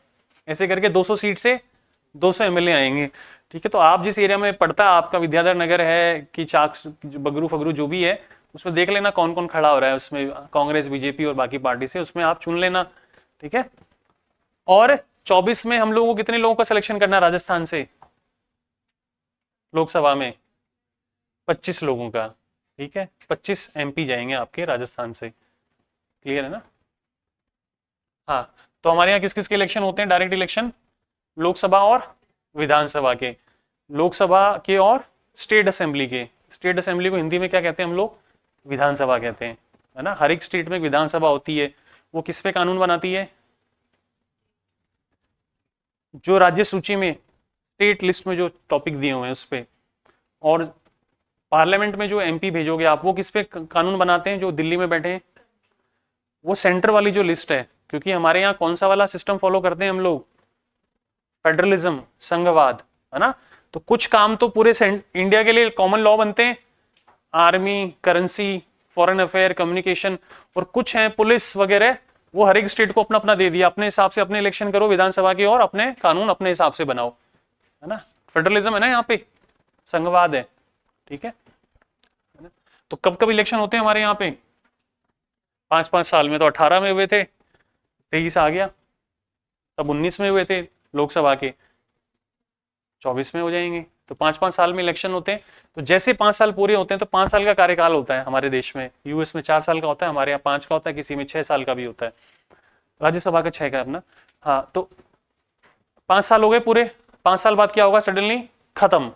Speaker 1: ऐसे करके 200 सीट से 200 एमएलए आएंगे, ठीक है। तो आप जिस एरिया में पड़ता है, आपका विद्याधर नगर है कि चाक बगरू फगरू जो भी है, उसमें देख लेना कौन कौन खड़ा हो रहा है उसमें, कांग्रेस बीजेपी और बाकी पार्टी से, उसमें आप चुन लेना, ठीक है। और 24 में हम लोगों को कितने लोगों का सिलेक्शन करना है राजस्थान से लोकसभा में, 25 लोगों का, ठीक है। 25 एमपी जाएंगे आपके राजस्थान से, क्लियर है ना। हाँ, तो हमारे यहाँ किस किस के इलेक्शन होते हैं, डायरेक्ट इलेक्शन, लोकसभा और विधानसभा के, लोकसभा के और स्टेट असेंबली के। स्टेट असेंबली को हिंदी में क्या कहते हैं हम लोग, विधानसभा कहते हैं, है ना। हर एक स्टेट में विधानसभा होती है, वो किस पे कानून बनाती है, जो राज्य सूची में स्टेट लिस्ट में जो टॉपिक दिए हुए हैं उस पे। और पार्लियामेंट में जो एमपी भेजोगे आप, वो किस पे कानून बनाते हैं, जो दिल्ली में बैठे हैं, वो सेंटर वाली जो लिस्ट है। क्योंकि हमारे यहाँ कौन सा वाला सिस्टम फॉलो करते हैं हम लोग, फेडरलिज्म, संघवाद, है ना। तो कुछ काम तो पूरे इंडिया के लिए कॉमन लॉ बनते हैं, army, currency, foreign affair, communication, और कुछ हैं पुलिस वगैरह, वो हर एक स्टेट को अपना अपना दे दिया, अपने हिसाब से अपने इलेक्शन करो विधानसभा के, और अपने कानून अपने हिसाब से बनाओ, है ना। फेडरलिज्म है ना यहाँ पे, संघवाद है, ठीक है। तो कब कब इलेक्शन होते हैं हमारे यहाँ पे, 5-5 साल में। तो 18 में हुए थे, 23 आ गया, तब 19 में हुए थे लोकसभा के, 24 में हो जाएंगे। तो 5-5 साल में इलेक्शन होते हैं। तो जैसे 5 साल पूरे होते हैं तो 5 साल का कार्यकाल होता है हमारे देश में, यूएस में 4 साल का होता है, हमारे यहाँ 5 का होता है, किसी में 6 साल का भी होता है, राज्यसभा का 6 का अपना। हाँ, तो 5 साल हो गए पूरे, 5 साल बाद क्या होगा, सडनली खत्म,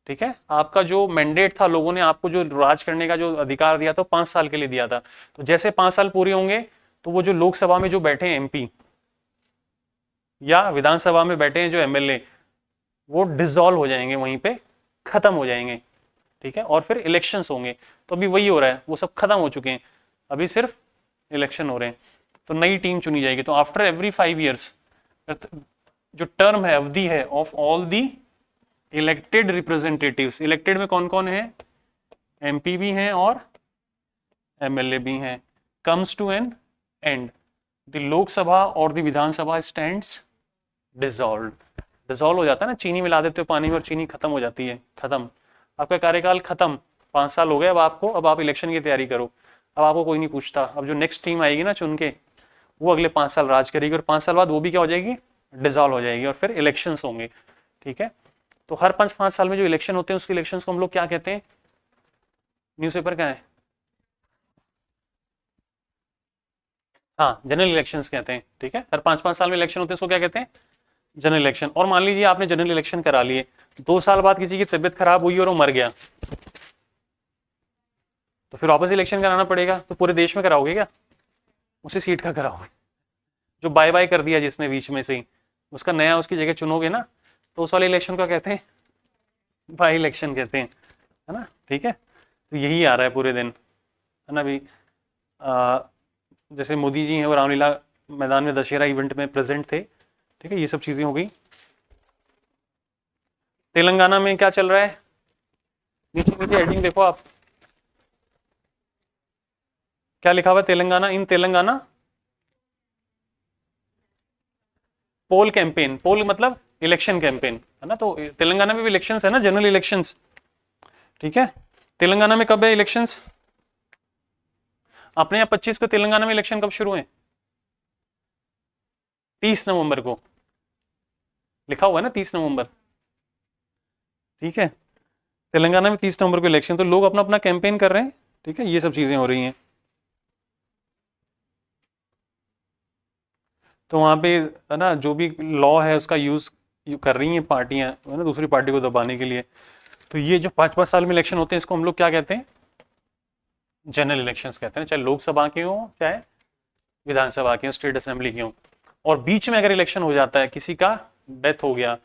Speaker 1: ठीक है। आपका जो मैंडेट था, लोगों ने आपको जो राज करने का जो अधिकार दिया था, 5 साल के लिए दिया था। तो जैसे 5 साल पूरे होंगे तो वो जो लोकसभा में जो बैठे हैं एमपी, या विधानसभा में बैठे हैं जो एमएलए, वो डिसॉल्व हो जाएंगे, वहीं पे खत्म हो जाएंगे, ठीक है। और फिर इलेक्शंस होंगे। तो अभी वही हो रहा है, वो सब खत्म हो चुके हैं, अभी सिर्फ इलेक्शन हो रहे हैं। तो नई टीम चुनी जाएगी। तो आफ्टर एवरी 5 ईयर्स, जो टर्म है, अवधि है, of all the elected representatives, elected में कौन कौन है, एमपी भी हैं और एमएलए भी हैं, comes to an end, the Lok Sabha और the Vidhan Sabha stands dissolve. Dissolve हो जाता है ना, चीनी मिला देते हो पानी में और चीनी खत्म हो जाती है, खत्म, आपका कार्यकाल खत्म, 5 साल हो गए। अब आपको, अब आप इलेक्शन की तैयारी करो, अब आपको कोई नहीं पूछता। अब जो नेक्स्ट टीम आएगी ना चुन के, वो अगले 5 साल राज करेगी, और 5 साल बाद वो भी क्या हो जाएगी, डिसॉल्व हो जाएगी, और फिर इलेक्शंस होंगे, ठीक है। तो हर 5-5 साल में जो इलेक्शन होते हैं, उसके इलेक्शन को हम लोग क्या कहते हैं, न्यूज़पेपर क्या है, हाँ, जनरल इलेक्शंस कहते हैं, ठीक है। हर 5-5 साल में इलेक्शन होते हैं, उसको क्या कहते हैं, जनरल इलेक्शन। और मान लीजिए आपने जनरल इलेक्शन करा लिए, 2 साल बाद किसी की तबीयत खराब हुई और वो मर गया, तो फिर वापस इलेक्शन कराना पड़ेगा। तो पूरे देश में कराओगे क्या, उसी सीट का कराओगे, जो बाय बाय कर दिया जिसने बीच में से ही, उसका नया उसकी जगह चुनोगे ना, तो उस वाले इलेक्शन का कहते हैं बाई इलेक्शन कहते हैं, है ना, ठीक है। तो यही आ रहा है पूरे दिन, है ना। अभी जैसे मोदी जी हैं, वो रामलीला मैदान में दशहरा इवेंट में प्रेजेंट थे, ठीक है। ये सब चीजें हो गई। तेलंगाना में क्या चल रहा है, नीचे नीचे हेडिंग देखो आप, क्या लिखा हुआ है, तेलंगाना, इन तेलंगाना पोल कैंपेन, पोल मतलब इलेक्शन कैंपेन, है ना। तो तेलंगाना में भी इलेक्शंस है ना, जनरल इलेक्शंस, ठीक है। तेलंगाना में कब है इलेक्शंस, अपने यहाँ 25 को, तेलंगाना में इलेक्शन कब शुरू है, 30 नवंबर को लिखा हुआ है ना, 30 नवंबर, ठीक है। तेलंगाना में 30 नवंबर को इलेक्शन, तो लोग अपना अपना कैंपेन कर रहे हैं, ठीक है, ये सब चीजें हो रही हैं। तो वहां पे है ना जो भी लॉ है उसका यूज कर रही हैं पार्टियां, है ना, दूसरी पार्टी को दबाने के लिए। तो ये जो 5-5 साल में इलेक्शन होते हैं इसको हम लोग क्या कहते हैं, जनरल इलेक्शंस कहते हैं, चाहे लोकसभा के हो चाहे विधानसभा के हो, स्टेट असेंबली के हो। और बीच में अगर इलेक्शन हो जाता है, किसी का डेथ हो गया,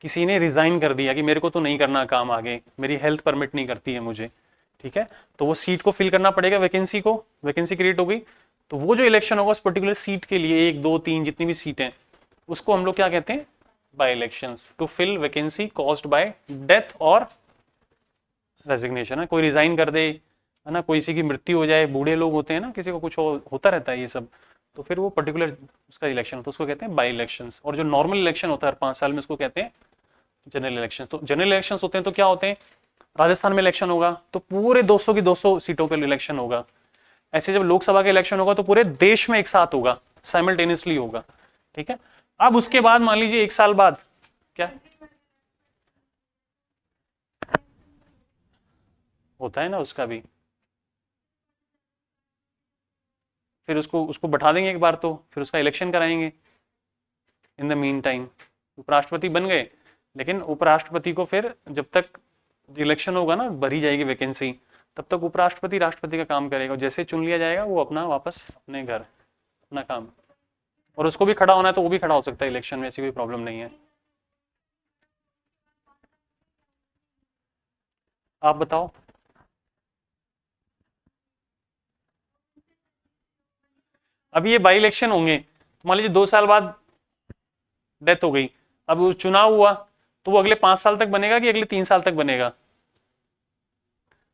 Speaker 1: किसी ने रिजाइन कर दिया कि मेरे को तो नहीं करना काम आगे, मेरी हेल्थ परमिट नहीं करती है मुझे, ठीक है, तो वो सीट को फिल करना पड़ेगा, वैकेंसी को, वैकेंसी क्रिएट हो गई, तो वो जो इलेक्शन होगा उस पर्टिकुलर सीट के लिए, 1 2 3 जितनी भी सीटें, उसको हम लोग क्या कहते हैं, by elections, to fill vacancy caused by death और रेजिग्नेशन। है कोई रिजाइन कर दे, है ना, कोई किसी की मृत्यु हो जाए, बूढ़े लोग होते हैं ना, किसी को कुछ होता रहता है ये सब, तो फिर वो पर्टिकुलर उसका इलेक्शन होता है, उसको कहते हैं बाई इलेक्शंस। और जो नॉर्मल इलेक्शन होता है हर 5 साल में उसको कहते हैं जनरल इलेक्शन। तो जनरल इलेक्शन होते हैं तो क्या होते हैं, राजस्थान में इलेक्शन होगा तो पूरे 200 की 200 सीटों पर इलेक्शन होगा। ऐसे जब लोकसभा का इलेक्शन होगा तो पूरे देश में एक साथ होगा, साइमल्टेनियसली होगा, ठीक है। अब उसके बाद मान लीजिए 1 साल बाद क्या होता है ना उसका भी, फिर उसको उसको बैठा देंगे एक बार, तो फिर उसका इलेक्शन कराएंगे। इन द मीन टाइम उपराष्ट्रपति बन गए, लेकिन उपराष्ट्रपति को फिर जब तक इलेक्शन होगा ना, भरी जाएगी वैकेंसी, तब तक उपराष्ट्रपति राष्ट्रपति का काम करेगा, जैसे चुन लिया जाएगा वो अपना वापस अपने घर अपना काम। और उसको भी खड़ा होना है तो वो भी खड़ा हो सकता है इलेक्शन में, ऐसी कोई प्रॉब्लम नहीं है। आप बताओ। अभी ये बाई इलेक्शन होंगे, तो मान लीजिए 2 साल बाद डेथ हो गई, अब वो चुनाव हुआ, तो वो अगले 5 साल तक बनेगा कि अगले 3 साल तक बनेगा।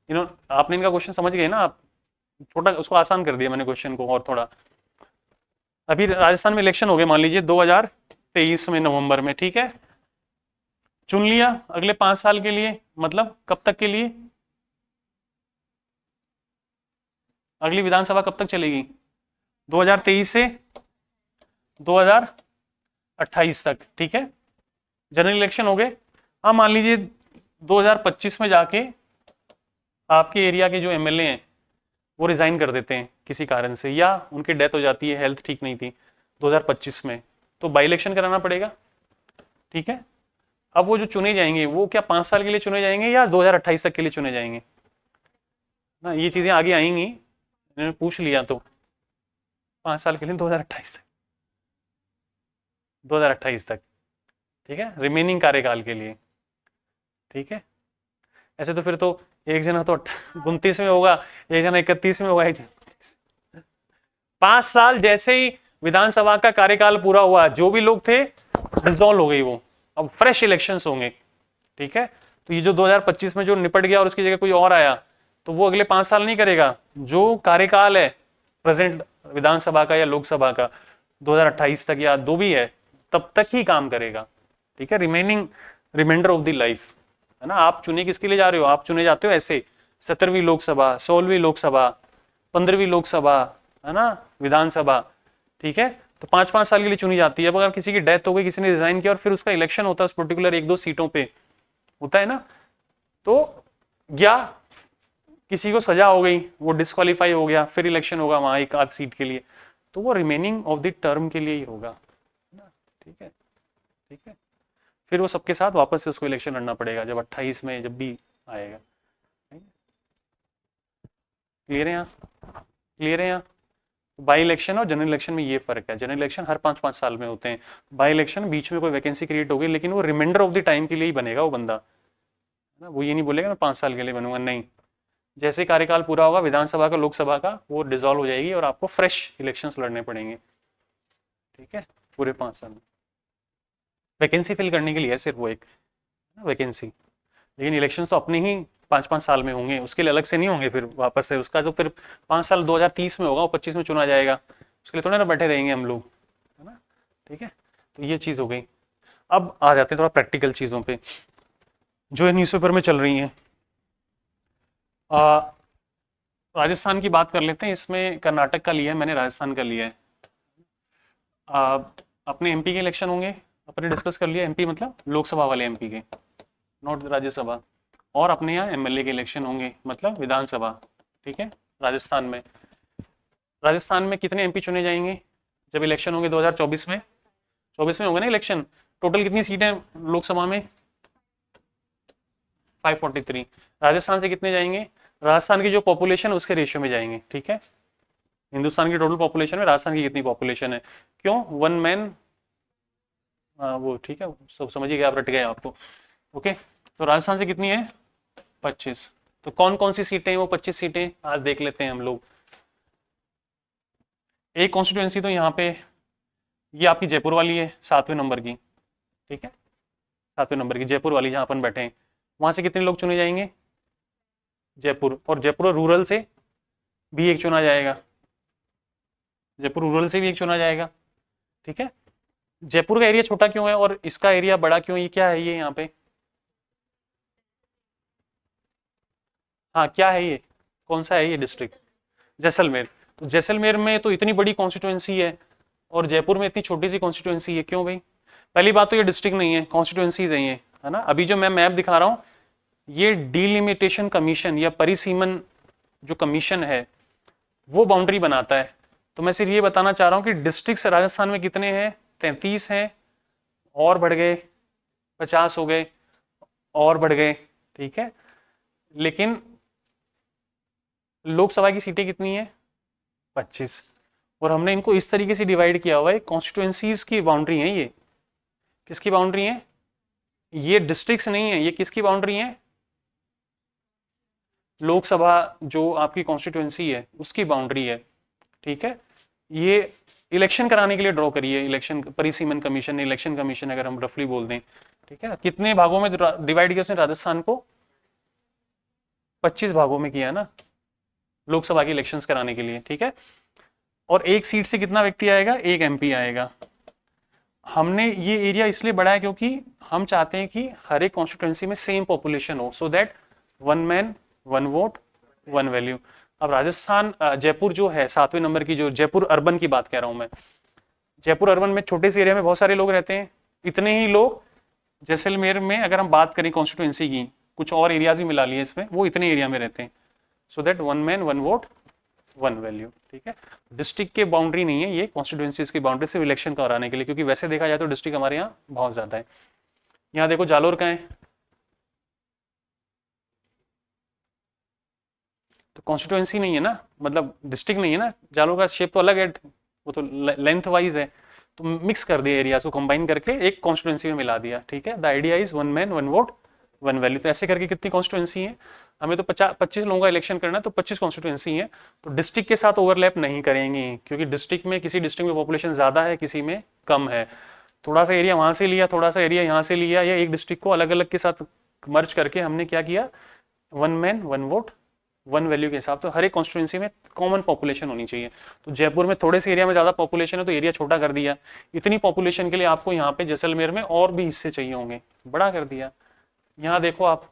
Speaker 1: आपने इनका क्वेश्चन समझ गए ना आप, छोटा उसको आसान कर दिया मैंने क्वेश्चन को और थोड़ा। अभी राजस्थान में इलेक्शन हो गए मान लीजिए 2023 में नवंबर में, ठीक है, चुन लिया अगले 5 साल के लिए, मतलब कब तक के लिए, अगली विधानसभा कब तक चलेगी, 2023 से 2028 तक, ठीक है। जनरल इलेक्शन हो गए। हाँ मान लीजिए 2025 में जाके आपके एरिया के जो एमएलए हैं वो रिजाइन कर देते हैं किसी कारण से, या उनकी डेथ हो जाती है, हेल्थ ठीक नहीं थी 2025 में, तो बाई इलेक्शन कराना पड़ेगा, ठीक है। अब वो जो चुने जाएंगे वो क्या 5 साल के लिए चुने जाएंगे या 2028 तक के लिए चुने जाएंगे ना, ये चीजें आगे आएंगी, इन्होंने पूछ लिया तो 5 साल के लिए 2028 तक, ठीक है, रिमेनिंग कार्यकाल के लिए, ठीक है। ऐसे तो फिर तो एक जना तो 29 में होगा, एक जना 31 में होगा, 5 साल जैसे ही विधानसभा का कार्यकाल पूरा हुआ, जो भी लोग थे डिसॉल्व हो गई वो, अब फ्रेश इलेक्शंस होंगे, ठीक है। तो ये जो 2025 में जो निपट गया और उसकी जगह कोई और आया, तो वो अगले 5 साल नहीं करेगा, जो कार्यकाल है प्रेजेंट विधानसभा का या लोकसभा का 2028 तक या जो भी है तब तक ही काम करेगा, ठीक है, remaining reminder of the life, है ना। आप चुने किसके लिए जा रहे हो, आप चुने जाते हो ऐसे 17वीं लोकसभा, 16वीं लोकसभा, 15वीं लोकसभा, है ना, विधानसभा, ठीक है। तो 5-5 साल के लिए चुनी जाती है। अब अगर किसी की डेथ हो गई, किसी ने रिजाइन किया और फिर उसका इलेक्शन होता है उस पर्टिकुलर 1-2 सीटों पे होता है ना, तो या किसी को सजा हो गई, वो डिस्क्वालीफाई हो गया, फिर इलेक्शन होगा वहां एक आध सीट के लिए, तो वो रिमेनिंग ऑफ द टर्म के लिए ही होगा, ठीक है, ठीक है। फिर वो सबके साथ वापस से उसको इलेक्शन लड़ना पड़ेगा जब 28 में जब भी आएगा। क्लियर है यहाँ, क्लियर है यहाँ। बाई इलेक्शन और जनरल इलेक्शन में ये फर्क है, जनरल इलेक्शन हर 5-5 साल में होते हैं, बाई इलेक्शन बीच में कोई वैकेंसी क्रिएट हो गई लेकिन वो रिमाइंडर ऑफ द टाइम के लिए ही बनेगा वो बंदा, ना, वो ये नहीं बोलेगा मैं 5 साल के लिए बनूंगा, नहीं, जैसे कार्यकाल पूरा होगा विधानसभा का लोकसभा का वो डिसॉल्व हो जाएगी और आपको फ्रेश इलेक्शंस लड़ने पड़ेंगे, ठीक है, पूरे 5 साल में। वैकेंसी फिल करने के लिए है सिर्फ वो एक वैकेंसी, लेकिन इलेक्शंस तो अपने ही 5-5 साल में होंगे, उसके लिए अलग से नहीं होंगे फिर वापस से, उसका जो फिर 5 साल 2030 में होगा वो 25 में चुना जाएगा, उसके लिए थोड़ा ना बैठे रहेंगे हम लोग, है ना, ठीक है। तो ये चीज़ हो गई। अब आ जाते हैं थोड़ा प्रैक्टिकल चीज़ों पे जो न्यूज़पेपर में चल रही हैं। राजस्थान की बात कर लेते हैं, इसमें कर्नाटक का लिया है मैंने, राजस्थान का लिया है। अपने एमपी के इलेक्शन होंगे, अपने डिस्कस कर लिया, एमपी मतलब लोकसभा वाले एमपी के, नॉट राज्यसभा। और अपने यहाँ एमएलए के इलेक्शन होंगे, मतलब विधानसभा, ठीक है। राजस्थान में, राजस्थान में कितने एमपी चुने जाएंगे जब इलेक्शन होंगे 2024 में? 24 में होगा ना इलेक्शन। टोटल कितनी सीटें लोकसभा में? 543। राजस्थान से कितने जाएंगे? राजस्थान की जो पॉपुलेशन है उसके रेशियो में जाएंगे, ठीक है। हिंदुस्तान की टोटल पॉपुलेशन में राजस्थान की कितनी पॉपुलेशन है? क्यों? वन मैन, वो ठीक है, सब समझिए, आप रट गए आपको। ओके, तो राजस्थान से कितनी है? 25। तो कौन कौन सी सीटें हैं वो 25 सीटें आज देख लेते हैं हम लोग। एक कॉन्स्टिट्यूएंसी तो यहाँ पे ये आपकी जयपुर वाली है 7वें नंबर की, ठीक है। 7वें नंबर की जयपुर वाली, जहाँ अपन बैठे हैं, वहां से कितने लोग चुने जाएंगे? जयपुर, और जयपुर रूरल से भी एक चुना जाएगा, जयपुर रूरल से भी एक चुना जाएगा, ठीक है। जयपुर का एरिया छोटा क्यों है और इसका एरिया बड़ा क्यों? ये क्या है ये यहाँ पे? हाँ, क्या है ये? कौन सा है ये डिस्ट्रिक्ट? जैसलमेर। तो जैसलमेर में तो इतनी बड़ी कॉन्स्टिट्यूएंसी है और जयपुर में इतनी छोटी सी कॉन्स्टिट्यूएंसी है, क्यों भाई? पहली बात तो ये डिस्ट्रिक्ट नहीं है, कॉन्स्टिट्यूएंसीज है ये, है ना। अभी जो मैं मैप दिखा रहा हूँ, ये डिलिमिटेशन कमीशन या परिसीमन जो कमीशन है वो बाउंड्री बनाता है। तो मैं सिर्फ ये बताना चाह रहा हूँ कि डिस्ट्रिक्ट राजस्थान में कितने हैं? 33 हैं, और बढ़ गए, 50 हो गए, और बढ़ गए, ठीक है। लेकिन लोकसभा की सीटें कितनी है? 25। और हमने इनको इस तरीके से डिवाइड किया हुआ है, कॉन्स्टिट्यूएंसीज की बाउंड्री है ये। किसकी बाउंड्री है? ये डिस्ट्रिक्ट्स नहीं है, ये किसकी बाउंड्री है? लोकसभा जो आपकी कॉन्स्टिट्यूएंसी है उसकी बाउंड्री है, ठीक है। ये इलेक्शन कराने के लिए ड्रॉ करिए, इलेक्शन परिसीमन कमीशन, इलेक्शन कमीशन अगर हम रफली बोल दें, ठीक है। कितने भागों में डिवाइड किया उसने राजस्थान को? 25 भागों में किया ना, लोकसभा के इलेक्शंस कराने के लिए, ठीक है। और एक सीट से कितना व्यक्ति आएगा? एक एमपी आएगा। हमने ये एरिया इसलिए बढ़ाया क्योंकि हम चाहते हैं कि हर एक कॉन्स्टिट्यूएंसी में सेम पॉपुलेशन हो, so that one man one vote one value. अब राजस्थान, जयपुर जो है 7वें नंबर की, जो जयपुर अर्बन की बात कह रहा हूं मैं, जयपुर अर्बन में छोटे से एरिया में बहुत सारे लोग रहते हैं, इतने ही लोग जैसलमेर में अगर हम बात करें कॉन्स्टिट्यूएंसी की, कुछ और एरियाज भी मिला लिए इसमें, वो इतने एरिया में रहते हैं, so that one man one vote one value, ठीक है। डिस्ट्रिक्ट की बाउंड्री नहीं है ये, कॉन्स्टिट्यूएंसीज की बाउंड्री सिर्फ इलेक्शन कराने के लिए, क्योंकि वैसे देखा जाए तो डिस्ट्रिक्ट हमारे यहाँ बहुत ज्यादा है। यहाँ देखो जालोर का है, तो कॉन्स्टिट्यूएंसी नहीं है ना, मतलब डिस्ट्रिक्ट नहीं है ना, जालोर का शेप तो अलग है, वो तो लेंथ वाइज है। तो मिक्स कर दिया एरिया को, कंबाइन करके एक कॉन्स्टिट्यूएंसी में मिला दिया, ठीक है। The idea is one man one vote one value. तो ऐसे करके कितनी कॉन्स्टिट्यूएंसी है? हमें तो 25 लोगों का इलेक्शन करना है, तो 25 कॉन्स्टिट्यूएंसी है। तो डिस्ट्रिक्ट के साथ ओवरलैप नहीं करेंगे, क्योंकि डिस्ट्रिक्ट में, किसी डिस्ट्रिक्ट में पॉपुलेशन ज्यादा है, किसी में कम है। थोड़ा सा एरिया वहां से लिया, थोड़ा सा एरिया यहाँ से लिया, या एक डिस्ट्रिक्ट को अलग अलग के साथ मर्ज करके हमने क्या किया? One man one vote one value के हिसाब। तो हर एक कॉन्स्टिट्यूएंसी में कॉमन पॉपुलेशन होनी चाहिए। तो जयपुर में थोड़े से एरिया में ज्यादा पॉपुलेशन है तो एरिया छोटा कर दिया। इतनी पॉपुलेशन के लिए आपको यहाँ पे जैसलमेर में और भी हिस्से चाहिए होंगे, बड़ा कर दिया। यहाँ देखो आप,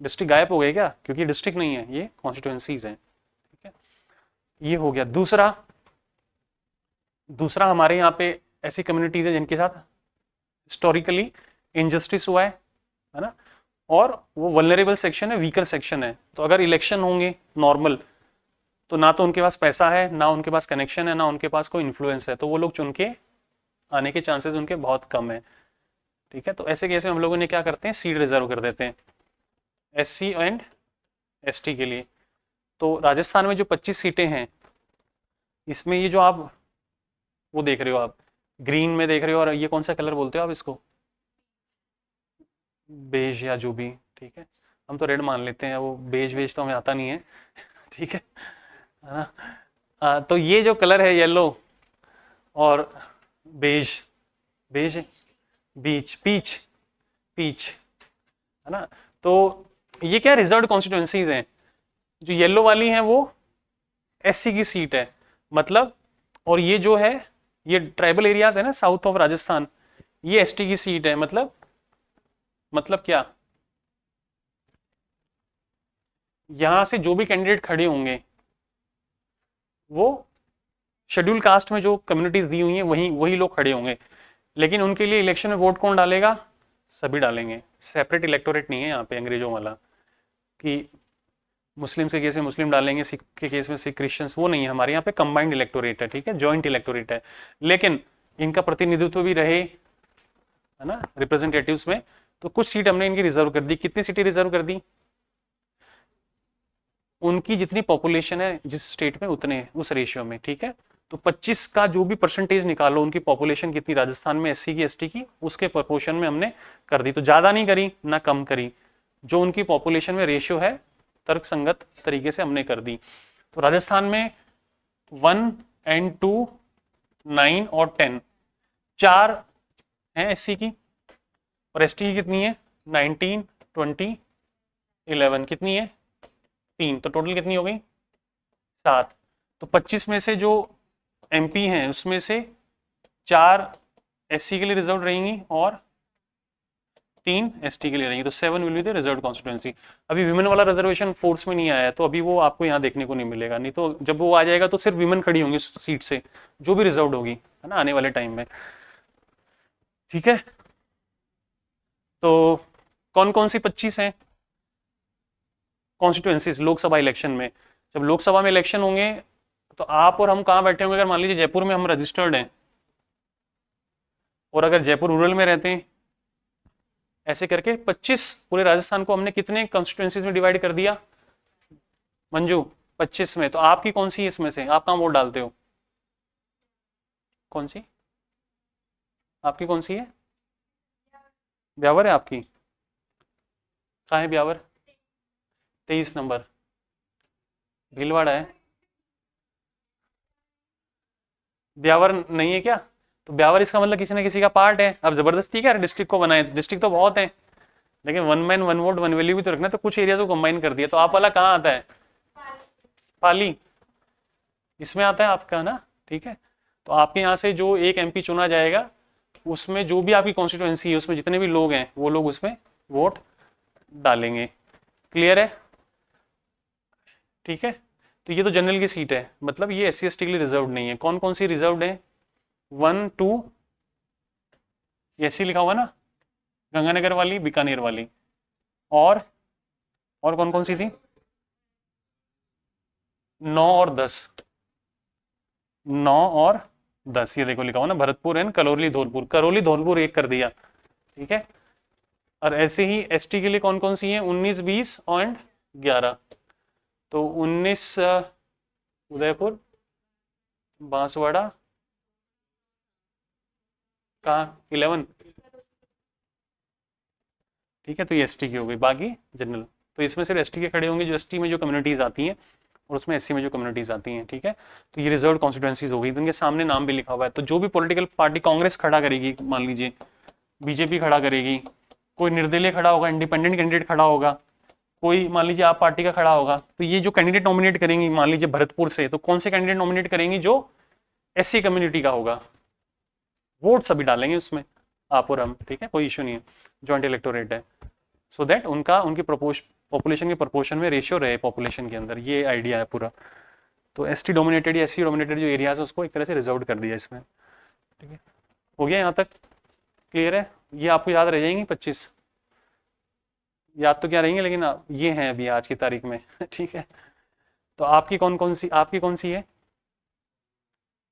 Speaker 1: डिस्ट्रिक्ट गायब हो गए क्या? क्योंकि डिस्ट्रिक्ट नहीं है, ये कॉन्स्टिट्यूएंसीज है, ठीक है। ये हो गया। दूसरा, हमारे यहाँ पे ऐसी कम्युनिटीज है जिनके साथ हिस्टोरिकली इनजस्टिस हुआ है ना, और वो वल्नरेबल सेक्शन है, वीकर सेक्शन है। तो अगर इलेक्शन होंगे नॉर्मल, तो ना तो उनके पास पैसा है, ना उनके पास कनेक्शन है, ना उनके पास कोई इन्फ्लुएंस है, तो वो लोग चुन के आने के चांसेस उनके बहुत कम है, ठीक है। तो ऐसे केस में हम लोगों ने क्या करते हैं? सीट रिजर्व कर देते हैं SC एंड ST के लिए। तो राजस्थान में जो 25 सीटें हैं, इसमें ये जो आप वो देख रहे हो, आप ग्रीन में देख रहे हो, और ये कौन सा कलर बोलते हो आप इसको? बेज या जो भी, ठीक है। हम तो रेड मान लेते हैं, वो बेज बेज तो हमें आता नहीं है ठीक है ना। तो ये जो कलर है येलो और बेज, बेज बीच पीच पीच, है ना। तो ये क्या रिजर्व्ड कॉन्स्टिट्यूएंसीज हैं। जो येलो वाली हैं वो SC की सीट है, मतलब, और ये जो है, ये ट्राइबल एरियाज है ना साउथ ऑफ राजस्थान, ये ST की सीट है। मतलब क्या? यहां से जो भी कैंडिडेट खड़े होंगे वो शेड्यूल कास्ट में जो कम्युनिटीज दी हुई हैं वही वही लोग खड़े होंगे, लेकिन उनके लिए इलेक्शन में वोट कौन डालेगा? सभी डालेंगे। सेपरेट इलेक्टोरेट नहीं है यहाँ पे अंग्रेजों वाला कि मुस्लिम के केस में मुस्लिम डालेंगे, सिख के केस में सिख क्रिश्चियंस, वो नहीं है। हमारे यहाँ पे कंबाइंड इलेक्टोरेट है, ठीक है, जॉइंट इलेक्टोरेट है, लेकिन इनका प्रतिनिधित्व भी रहे, है ना, रिप्रेजेंटेटिव्स में। तो कुछ सीट हमने इनकी रिजर्व कर दी। कितनी सीटें रिजर्व कर दी? उनकी जितनी पॉपुलेशन है जिस स्टेट में उतने उस रेशियो में, ठीक है। तो 25 का जो भी परसेंटेज निकालो, उनकी पॉपुलेशन कितनी राजस्थान में एससी की एसटी की, उसके प्रोपोर्शन में हमने कर दी। तो ज्यादा नहीं करी ना कम करी, जो उनकी पॉपुलेशन में रेशियो है तर्क संगत तरीके से हमने कर दी। तो राजस्थान में 1 and 2, 9 और 10 4 है एससी की, और एसटी की कितनी है? 19, 20, 11 कितनी है? 3। तो टोटल कितनी हो गई? 7। तो 25 में से जो एमपी हैं उसमें से 4 एससी के लिए रिजर्व रहेंगी और 3 एसटी के लिए रहेंगी। तो 7 will be the reserve constituency. अभी विमेन वाला रिजर्वेशन फोर्स में नहीं आया है, तो अभी वो आपको यहाँ देखने को नहीं मिलेगा। नहीं तो जब वो आ जाएगा तो सिर्फ विमेन खड़ी होंगी सीट से, जो भी रिजर्व होगी, है ना, आने वाले टाइम में, ठीक है। तो कौन कौन सी 25 हैं कॉन्स्टिट्यूएंसीज लोकसभा इलेक्शन में? जब लोकसभा में इलेक्शन होंगे तो आप और हम कहाँ बैठे होंगे? अगर मान लीजिए जयपुर में हम रजिस्टर्ड हैं और अगर जयपुर रूरल में रहते हैं, ऐसे करके 25 पूरे राजस्थान को हमने कितने कॉन्स्टिट्यूएंसीज में डिवाइड कर दिया मंजू? 25 में। तो आपकी कौन सी है इसमें से? आप कहाँ वोट डालते हो? कौन सी आपकी कौन सी है? ब्यावर है आपकी? कहाँ है ब्यावर? 23 नंबर भीलवाड़ा है। ब्यावर नहीं है क्या? तो ब्यावर इसका मतलब किसी ना किसी का पार्ट है। अब जबरदस्ती क्या डिस्ट्रिक्ट को बनाए? डिस्ट्रिक्ट तो बहुत है, लेकिन 1 मैन 1 वोट 1 वैल्यू भी तो रखना। तो कुछ एरिया को कंबाइन कर दिया। तो आप वाला कहाँ आता है? पाली इसमें आता है आपका ना, ठीक है। तो आपके यहाँ से जो एक एमपी चुना जाएगा, उसमें जो भी आपकी कॉन्स्टिट्यूएंसी है उसमें जितने भी लोग हैं वो लोग उसमें वोट डालेंगे। क्लियर है? ठीक है। तो ये तो जनरल की सीट है, मतलब ये SC ST के लिए रिजर्व नहीं है। कौन कौन सी रिजर्व है? 1, 2 SC लिखा हुआ ना, गंगानगर वाली, बीकानेर वाली, और कौन कौन सी थी? 9 और 10। 9 और 10 ये देखो लिखा हुआ ना, भरतपुर एंड करौली धौलपुर। करौली धौलपुर एक कर दिया, ठीक है। और ऐसे ही ST के लिए कौन कौन सी है? 19, 20 और 11। तो 19 उदयपुर, बांसवाड़ा, कहाँ 11, ठीक है। तो ये ST की हो गई, बाकी जनरल। तो इसमें सिर्फ ST के खड़े होंगे जो ST में जो कम्युनिटीज आती हैं, और उसमें SC में जो कम्युनिटीज आती हैं, ठीक है। तो ये रिजर्व कॉन्स्टिट्यूएंसीज हो गई। तो उनके सामने नाम भी लिखा हुआ है। तो जो भी पॉलिटिकल पार्टी, कांग्रेस खड़ा करेगी, मान लीजिए बीजेपी खड़ा करेगी, कोई निर्दलीय खड़ा होगा, इंडिपेंडेंट कैंडिडेट खड़ा होगा, कोई मान लीजिए आप पार्टी का खड़ा होगा, तो ये जो कैंडिडेट नॉमिनेट करेंगी, मान लीजिए भरतपुर से, तो कौन से कैंडिडेट नॉमिनेट करेंगी? जो SC कम्युनिटी का होगा। वोट सभी डालेंगे उसमें, आप और हम, ठीक है, कोई इशू नहीं है, जॉइंट इलेक्टोरेट है। सो दैट उनकी पॉपुलेशन के प्रोपोर्शन में रेशियो रहे पॉपुलेशन के अंदर, ये आइडिया है पूरा। तो ST डोमिनेटेड या SC डोमिनेटेड जो एरियाज है उसको एक तरह से रिजर्व कर दिया इसमें, ठीक है। हो गया यहाँ तक? क्लियर है? ये आपको याद रह जाएंगी 25, याद तो क्या रहेंगे, लेकिन ये हैं अभी आज की तारीख में ठीक है। तो आपकी कौन सी है?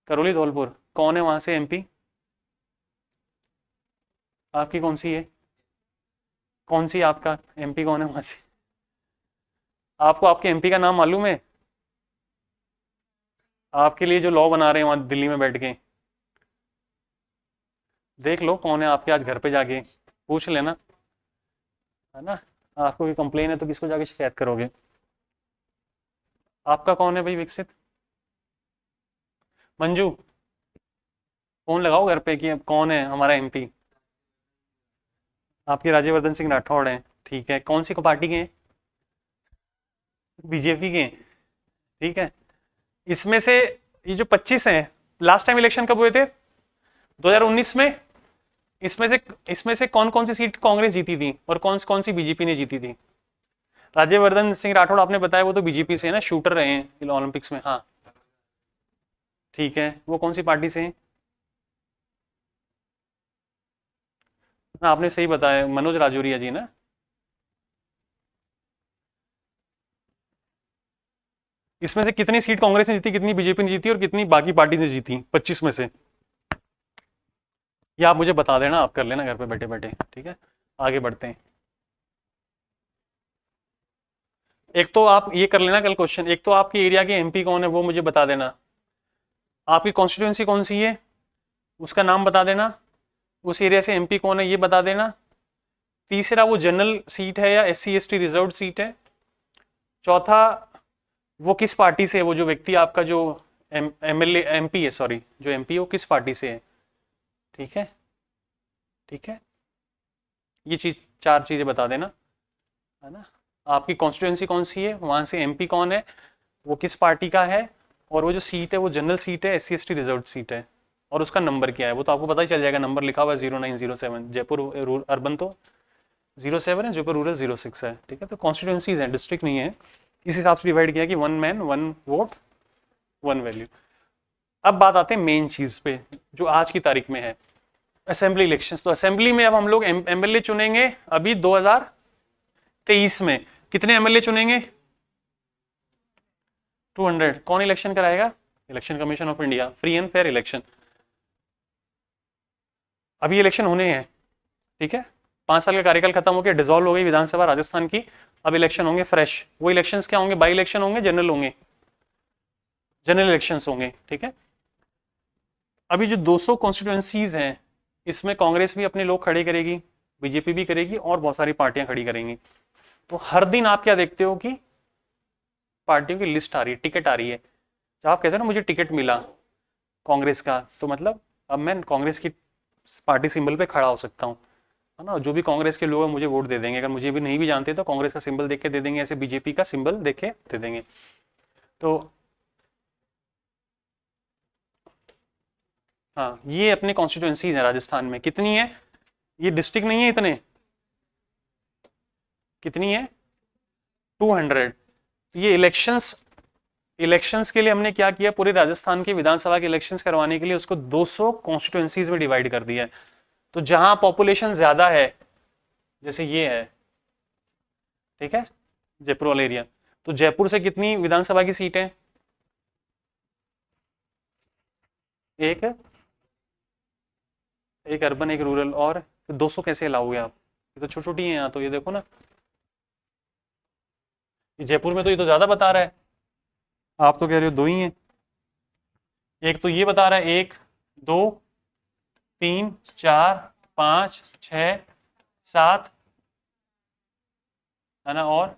Speaker 1: करौली धौलपुर। कौन है वहां से MP? आपकी कौन सी है? कौन सी आपका MP कौन है वहां से? आपको आपके MP का नाम मालूम है? आपके लिए जो लॉ बना रहे हैं वहां दिल्ली में बैठ के, देख लो कौन है आपके, आज घर पे जाके पूछ लेना, है ना। आपको कोई कंप्लेन है तो किसको जाके शिकायत करोगे? आपका कौन है भाई विकसित? मंजू फोन लगाओ घर पे कि अब कौन है हमारा MP। आपके राज्यवर्धन सिंह राठौड़ हैं, ठीक है। कौन सी पार्टी के हैं? बीजेपी के हैं, ठीक है। इसमें से ये जो 25 हैं, लास्ट टाइम इलेक्शन कब हुए थे? 2019 में। इसमें से कौन कौन सी सीट कांग्रेस जीती थी और कौन कौन सी बीजेपी ने जीती थी? राज्यवर्धन सिंह राठौड़ आपने बताया वो तो बीजेपी से है ना, शूटर रहे हैं ओलंपिक्स में, हाँ ठीक है, वो कौन सी पार्टी से हैं? ना आपने सही बताया, मनोज राजौरिया जी ना। इसमें से कितनी सीट कांग्रेस ने जीती, कितनी बीजेपी ने जीती और कितनी बाकी पार्टी ने जीती 25 में से? ये आप मुझे बता देना, आप कर लेना घर पे बैठे बैठे, ठीक है। आगे बढ़ते हैं। एक तो आप ये कर लेना कल क्वेश्चन, एक तो आपके एरिया के एमपी कौन है वो मुझे बता देना, आपकी कॉन्स्टिट्यूंसी कौन सी है उसका नाम बता देना, उस एरिया से एमपी कौन है ये बता देना। तीसरा, वो जनरल सीट है या एससी एसटी रिजर्व सीट है। चौथा, वो किस पार्टी से है, वो जो व्यक्ति आपका जो एमएलए एमपी है, सॉरी जो एमपी है वो किस पार्टी से है। ठीक है, ठीक है, ये चीज, चार चीजें बता देना, है ना। आपकी कॉन्स्टिट्यूंसी कौन सी है, वहां से एमपी कौन है, वो किस पार्टी का है, और वो जो सीट है वो जनरल सीट है, एससी एसटी रिजर्व सीट है, और उसका नंबर क्या है वो तो आपको पता ही चल जाएगा, नंबर लिखा हुआ है 0907। जयपुर अर्बन तो 07 है, जयपुर रूरल 06 है। ठीक है, तो कॉन्स्टिट्यूंसीज है, डिस्ट्रिक्ट नहीं है। इस हिसाब से डिवाइड किया कि 1 मैन 1 वोट 1 वैल्यू। अब बात आते हैं मेन चीज पे जो आज की तारीख में है, असेंबली इलेक्शंस। तो असेंबली में अब हम लोग एमएलए चुनेंगे अभी 2023 में। कितने एमएलए चुनेंगे? 200। कौन इलेक्शन कराएगा? Election commission of India, free and fair election. अभी इलेक्शन होने हैं, ठीक है। 5 साल का कार्यकाल खत्म हो गया, डिसॉल्व हो गई विधानसभा राजस्थान की। अब इलेक्शन होंगे फ्रेश। वो इलेक्शंस क्या होंगे? बाई इलेक्शन होंगे, जनरल होंगे, जनरल इलेक्शंस होंगे, ठीक है। अभी जो 200 कॉन्स्टिट्यूएंसीज हैं, इसमें कांग्रेस भी अपने लोग खड़े करेगी, बीजेपी भी करेगी, और बहुत सारी पार्टियां खड़ी करेंगी। तो हर दिन आप क्या देखते हो कि पार्टियों की लिस्ट आ रही है, टिकट आ रही है। जब आप कहते हो ना मुझे टिकट मिला कांग्रेस का, तो मतलब अब मैं कांग्रेस की पार्टी सिंबल पे खड़ा हो सकता हूँ, है ना। जो भी कांग्रेस के लोग हैं मुझे वोट दे देंगे, अगर मुझे भी नहीं भी जानते तो कांग्रेस का सिंबल देख के दे देंगे, ऐसे बीजेपी का सिंबल देख के दे देंगे। तो हाँ, ये अपने कॉन्स्टिट्यूएंसीज हैं राजस्थान में। कितनी है? ये डिस्ट्रिक्ट नहीं है इतने, कितनी है? 200। ये इलेक्शंस, इलेक्शंस के लिए हमने क्या किया, पूरे राजस्थान के विधानसभा के इलेक्शंस करवाने के लिए उसको 200 कॉन्स्टिट्यूएंसीज में डिवाइड कर दिया है। तो जहां पॉपुलेशन ज्यादा है, जैसे ये है, ठीक है, जयपुर वाला एरिया, तो जयपुर से कितनी विधानसभा की सीट है? एक, एक अर्बन एक रूरल, और 200 कैसे लाओगे आप? ये तो छोटी छोटी है यहाँ, तो ये देखो ना, ये जयपुर में तो ये तो ज्यादा बता रहा है, आप तो कह रहे हो दो ही हैं। एक तो ये बता रहा है 1 2 3 4 5 6 7, है ना, और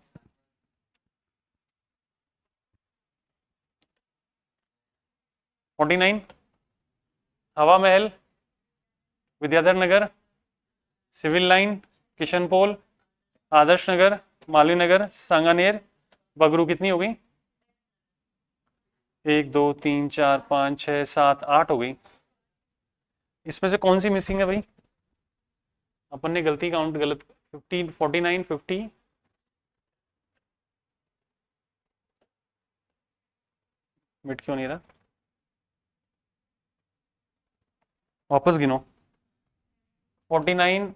Speaker 1: 49। हवा महल, विद्याधर नगर, सिविल लाइन, किशनपोल, आदर्श नगर, मालवीय नगर, सांगानेर, बगरू। कितनी हो गई? 1 2 3 4 5 6 7 8 हो गई। इसमें से कौन सी मिसिंग है भाई? अपन ने गलती काउंट गलत, 50 49 50, मिट क्यों नहीं रहा? वापस गिनो। 49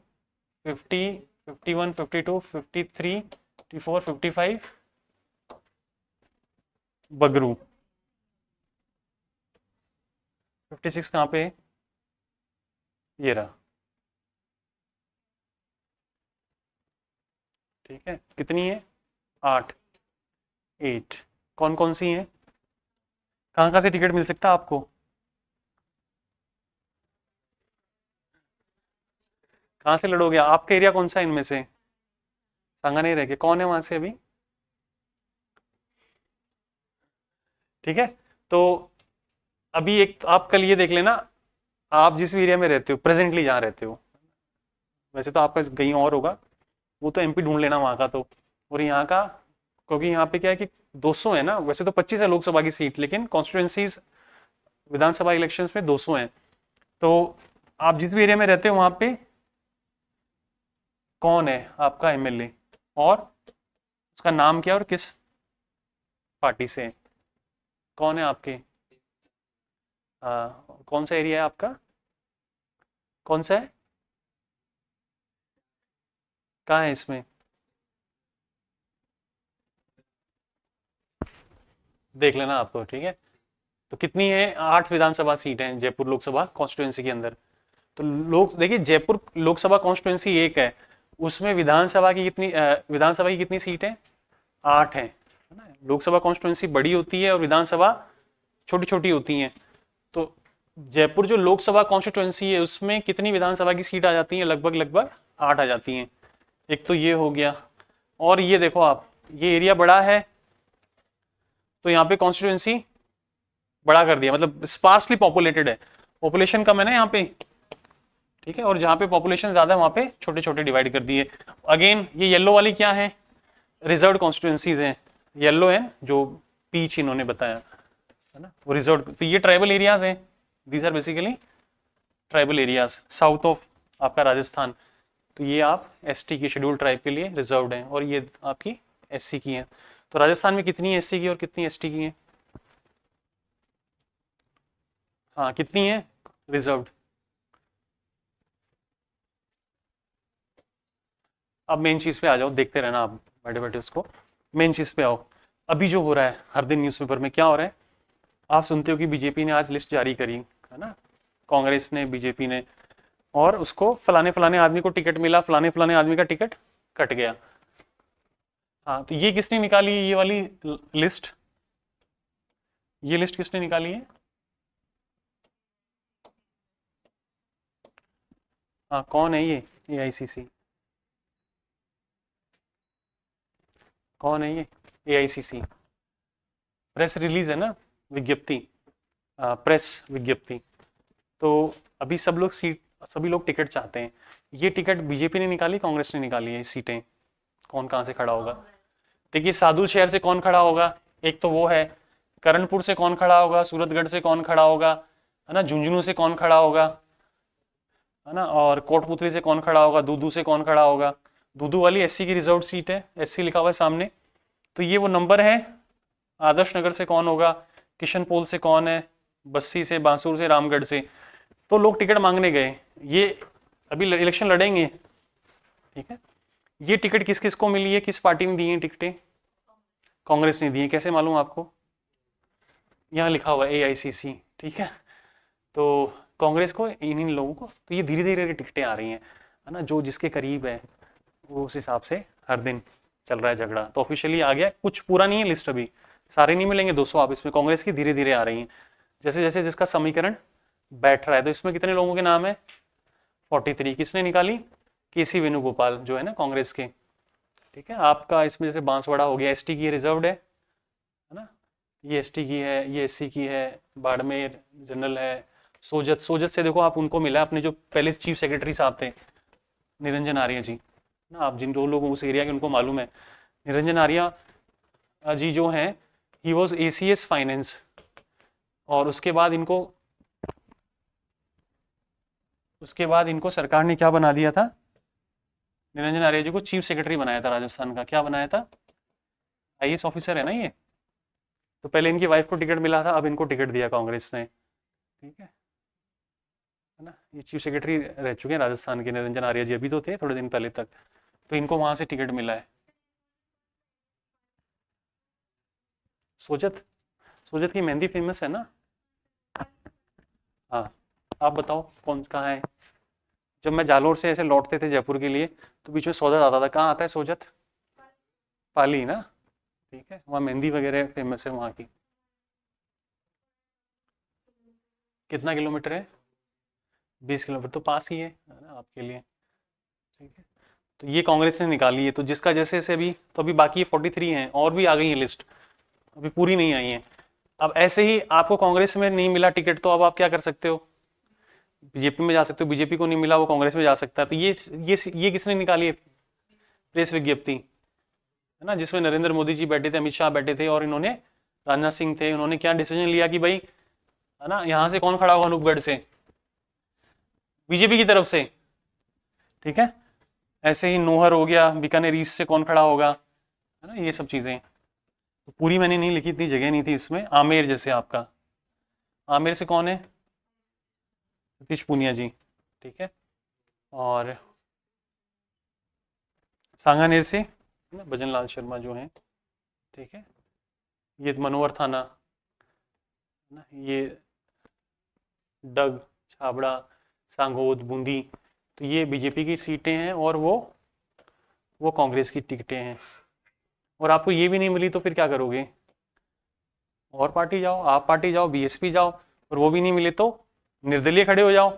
Speaker 1: 50 51 52 53 54 55, बगरू। 56 कहाँ पे है? ये रहा, ठीक है। कितनी है? 8, 8। कौन कौन सी हैं? कहाँ कहाँ से टिकट मिल सकता है आपको? कहाँ से लड़ोगे? आपका एरिया कौन सा है इनमें से? सांगानेर है, कि कौन है वहां से अभी? ठीक है, तो अभी एक तो आप कल ये देख लेना, आप जिस एरिया में रहते हो प्रेजेंटली, जहाँ रहते हो, वैसे तो आपका कहीं और होगा, वो तो एमपी ढूंढ लेना वहाँ का तो, और यहाँ का, क्योंकि यहाँ पे क्या है कि 200 है ना, वैसे तो 25 है लोकसभा की सीट, लेकिन कॉन्स्टिट्यूएंसीज विधानसभा इलेक्शंस में 200 हैं। तो आप जिस भी एरिया में रहते हो वहाँ पे कौन है आपका एमएलए, और उसका नाम क्या है, और किस पार्टी से है, कौन है आपके? कौन सा एरिया है आपका, कौन सा है, कहाँ है इसमें, देख लेना आपको, ठीक है। तो कितनी है, 8 विधानसभा सीट हैं जयपुर लोकसभा कॉन्स्टिट्यूंसी के अंदर। तो लोग देखिए, जयपुर लोकसभा कॉन्स्टिट्यूंसी एक है, उसमें विधानसभा की कितनी विधानसभा की कितनी सीट है, 8 है ना। लोकसभा कॉन्स्टिट्यूंसी बड़ी होती है और विधानसभा छोटी छोटी होती हैं। तो जयपुर जो लोकसभा कॉन्स्टिट्यूंसी है उसमें कितनी विधानसभा की सीट आ जाती है, लगभग लगभग 8 आ जाती हैं। एक तो ये हो गया, और ये देखो आप, ये एरिया बड़ा है तो यहाँ पे कॉन्स्टिट्यूंसी बड़ा कर दिया, मतलब स्पार्सली पॉपुलेटेड है, पॉपुलेशन कम है ना यहाँ पे, ठीक है। और जहाँ पे पॉपुलेशन ज्यादा है वहाँ पे छोटे छोटे डिवाइड कर दिए। अगेन ये येलो वाली क्या है, रिजर्व कॉन्स्टिट्यूंसीज हैं, येलो है जो पीच इन्होंने बताया है ना, वो रिजर्व। तो ये ट्राइबल एरियाज हैं, these are basically tribal areas south of आपका राजस्थान। तो ये आप एसटी की, शेड्यूल्ड ट्राइब के लिए रिजर्व्ड हैं, और ये आपकी एससी की हैं। तो राजस्थान में कितनी एससी की और कितनी एसटी की हैं, हाँ कितनी है रिजर्व्ड। अब मेन चीज पे आ जाओ, देखते रहना आप बैठे बैठे उसको, मेन चीज पे आओ। अभी जो हो रहा है हर दिन न्यूज़पेपर में क्या हो रहा है, आप सुनते हो कि बीजेपी ने आज लिस्ट जारी करी है ना, कांग्रेस ने, बीजेपी ने, और उसको फलाने फलाने आदमी को टिकट मिला, फलाने फलाने आदमी का टिकट कट गया। हाँ, तो ये किसने निकाली है, ये वाली लिस्ट, ये लिस्ट किसने निकाली है, हाँ कौन है ये, एआईसीसी, कौन है ये, एआईसीसी, प्रेस रिलीज है ना, विज्ञप्ति, प्रेस विज्ञप्ति। तो अभी सब लोग सीट, सभी लोग टिकट चाहते हैं। ये टिकट बीजेपी ने निकाली, कांग्रेस ने निकाली है सीटें, कौन कहाँ से खड़ा होगा। देखिए सादुल शहर से कौन खड़ा होगा, एक तो वो है, करणपुर से कौन खड़ा होगा, सूरतगढ़ से कौन खड़ा होगा, है ना, झुंझुनू से कौन खड़ा होगा, है ना, और कोटपुतली से कौन खड़ा होगा, दूदू से कौन खड़ा होगा। दूदू वाली एससी की रिजर्व सीट है, एससी लिखा हुआ है सामने। तो ये वो नंबर है। आदर्श नगर से कौन होगा, किशनपोल से कौन है, बस्सी से, बांसुर से, रामगढ़ से। तो लोग टिकट मांगने गए, ये अभी इलेक्शन लड़ेंगे, ठीक है। ये टिकट किस किस को मिली है, किस पार्टी ने दी है टिकटें, कांग्रेस ने दी है। कैसे मालूम आपको, यहाँ लिखा हुआ है एआईसीसी, ठीक है। तो कांग्रेस को, इन लोगों को, तो ये धीरे धीरे टिकटें आ रही हैं, है ना, जो जिसके करीब है वो उस हिसाब से हर दिन चल रहा है झगड़ा। तो ऑफिशियली आ गया, कुछ पूरा नहीं है लिस्ट, अभी सारे नहीं मिलेंगे 200 आप इसमें, कांग्रेस की धीरे धीरे आ रही हैं, जैसे जैसे जिसका समीकरण बैठ रहा है। तो इसमें कितने लोगों के नाम है, 43। किसने निकाली, केसी वेणुगोपाल जो है ना कांग्रेस के, ठीक है। आपका इसमें जैसे बांसवाड़ा हो गया, एसटी की रिजर्व्ड है ना, ये एसटी की है, ये एससी की है, बाड़मेर जनरल है, सोजत, सोजत से देखो आप, उनको मिला अपने जो पहले चीफ सेक्रेटरी साहब थे, निरंजन आर्य जी ना, आप जिन दो लोगों उस एरिया के उनको मालूम है, निरंजन आर्य जी जो हैं, ही वॉज एसीएस फाइनेंस, और उसके बाद इनको सरकार ने क्या बना दिया था, निरंजन आर्य जी को चीफ सेक्रेटरी बनाया था राजस्थान का। क्या बनाया था, आईएएस ऑफिसर है ना ये। तो पहले इनकी वाइफ को टिकट मिला था, अब इनको टिकट दिया कांग्रेस ने, ठीक है ना। ये चीफ सेक्रेटरी रह चुके हैं राजस्थान के, निरंजन आर्य जी अभी तो थे थोड़े दिन पहले तक, तो इनको वहां से टिकट मिला है। सोजत, सोजत की मेहंदी फेमस है ना, हाँ। आप बताओ कौन कहाँ है। जब मैं जालोर से ऐसे लौटते थे जयपुर के लिए, तो बीच में सोजत आता था। कहाँ आता है सोजत, पाली ना, ठीक है। वहाँ मेहंदी वगैरह फेमस है वहाँ की। कितना किलोमीटर है, 20 किलोमीटर, तो पास ही है ना आपके लिए, ठीक है। तो ये कांग्रेस ने निकाली है, तो जिसका जैसे जैसे अभी, तो अभी बाकी 43 हैं, और भी आ गई है लिस्ट, अभी पूरी नहीं आई है। अब ऐसे ही आपको कांग्रेस में नहीं मिला टिकट, तो अब आप क्या कर सकते हो, बीजेपी में जा सकते हो, बीजेपी को नहीं मिला वो कांग्रेस में जा सकता है। तो ये किसने निकाली है, प्रेस विज्ञप्ति, है ना, जिसमें नरेंद्र मोदी जी बैठे थे, अमित शाह बैठे थे, और इन्होंने, राजनाथ सिंह थे, उन्होंने क्या डिसीजन लिया कि भाई, है ना, यहाँ से कौन खड़ा होगा नुकगढ़ से, बीजेपी की तरफ से, ठीक है। ऐसे ही नोहर हो गया, बीकानेर ईस्ट से कौन खड़ा होगा, है ना, ये सब चीजें। तो पूरी मैंने नहीं लिखी, इतनी जगह नहीं थी इसमें। आमेर जैसे आपका, आमेर से कौन है, सतीश पूनिया जी, ठीक है, और सांगानेर से ना भजन लाल शर्मा जो हैं, ठीक है, ये मनोहर थाना ना, ये डग, छाबड़ा, सांगोद, बूंदी, तो ये बीजेपी की सीटें हैं और वो कांग्रेस की टिकटें हैं। और आपको ये भी नहीं मिली तो फिर क्या करोगे? और पार्टी जाओ, आप पार्टी जाओ, बीएसपी जाओ, और वो भी नहीं मिले तो निर्दलीय खड़े हो जाओ।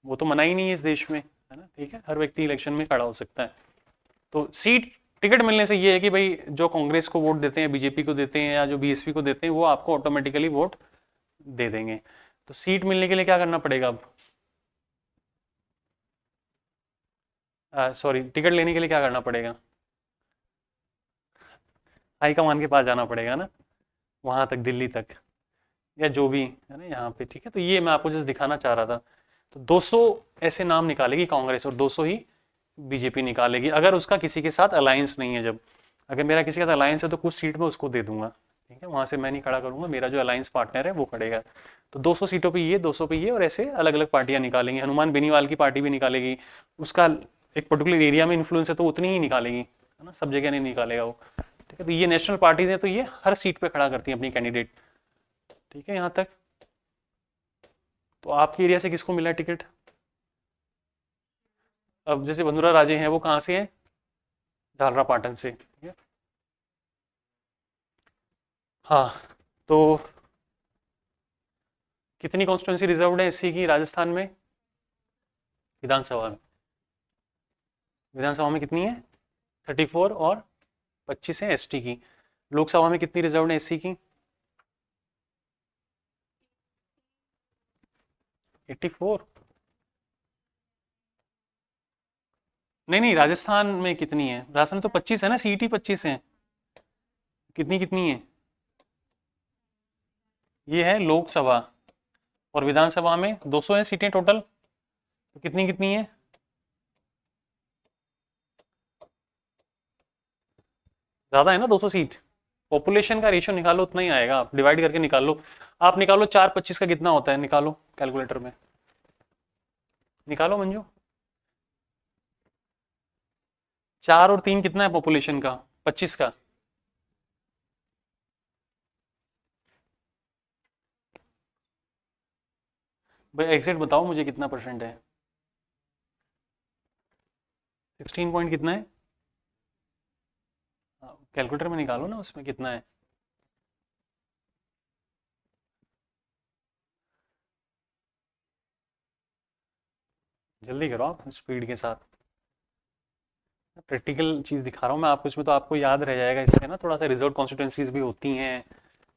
Speaker 1: वो तो मना ही नहीं है इस देश में, है ना, ठीक है, हर व्यक्ति इलेक्शन में खड़ा हो सकता है। तो सीट टिकट मिलने से ये है कि भाई जो कांग्रेस को वोट देते हैं, बीजेपी को देते हैं, या जो बीएसपी को देते हैं, वो आपको ऑटोमेटिकली वोट दे देंगे। तो सीट मिलने के लिए क्या करना पड़ेगा अब? सॉरी, टिकट लेने के लिए क्या करना पड़ेगा? हाईकमान के पास जाना पड़ेगा ना, वहां तक, दिल्ली तक, या जो भी है ना यहाँ पे, ठीक है। तो ये मैं आपको जस्ट दिखाना चाह रहा था। तो 200 ऐसे नाम निकालेगी कांग्रेस और 200 ही बीजेपी निकालेगी, अगर उसका किसी के साथ अलायंस नहीं है। जब अगर मेरा किसी के साथ अलायंस है तो कुछ सीट में उसको दे दूंगा, ठीक है, वहां से मैं नहीं खड़ा करूंगा, मेरा जो अलायंस पार्टनर है वो खड़ेगा। तो 200 सीटों पे ये, 200 पे ये, और ऐसे अलग अलग पार्टियां निकालेंगी। हनुमान बेनीवाल की पार्टी भी निकालेगी, उसका एक पर्टिकुलर एरिया में इन्फ्लुएंस है तो उतनी ही निकालेगी, है ना, सब जगह नहीं निकालेगा वो, ठीक है। तो ये नेशनल पार्टीज हैं, तो ये हर सीट पे खड़ा करती हैं अपनी कैंडिडेट, ठीक है, यहाँ तक। तो आपके एरिया से किसको मिला टिकट? अब जैसे बंधुरा राजे हैं, वो कहाँ से हैं? झालरा पाटन से, ठीक है। हाँ, तो कितनी कॉन्स्टिट्यूंसी रिजर्व्ड है एससी की राजस्थान में? विधानसभा में, विधानसभा में कितनी है? 34, और 25 है एसटी की। लोकसभा में कितनी रिजर्व्ड है एससी की? 84। नहीं नहीं, राजस्थान में कितनी है? राजस्थान में तो 25 है ना, सीईटी 25 है। कितनी कितनी है? ये है लोकसभा, और विधानसभा में 200 है सीटें टोटल, तो कितनी कितनी है? ज्यादा है ना 200 सीट। पॉपुलेशन का रेशियो निकालो, उतना ही आएगा, आप डिवाइड करके निकाल लो। आप निकालो 4 25 का कितना होता है, निकालो कैलकुलेटर में, निकालो मंजू। 4 और 3 कितना है पॉपुलेशन का? 25 का। भाई एग्जैक्ट बताओ मुझे कितना परसेंट है? 16 पॉइंट कितना है? कैलकुलेटर में निकालो ना, उसमें कितना है। जल्दी करो आप स्पीड के साथ, प्रैक्टिकल चीज दिखा रहा हूँ मैं आपको इसमें, तो आपको याद रह जाएगा। इसमें ना थोड़ा सा रिजर्व कॉन्स्टिट्यूंसीज भी होती हैं,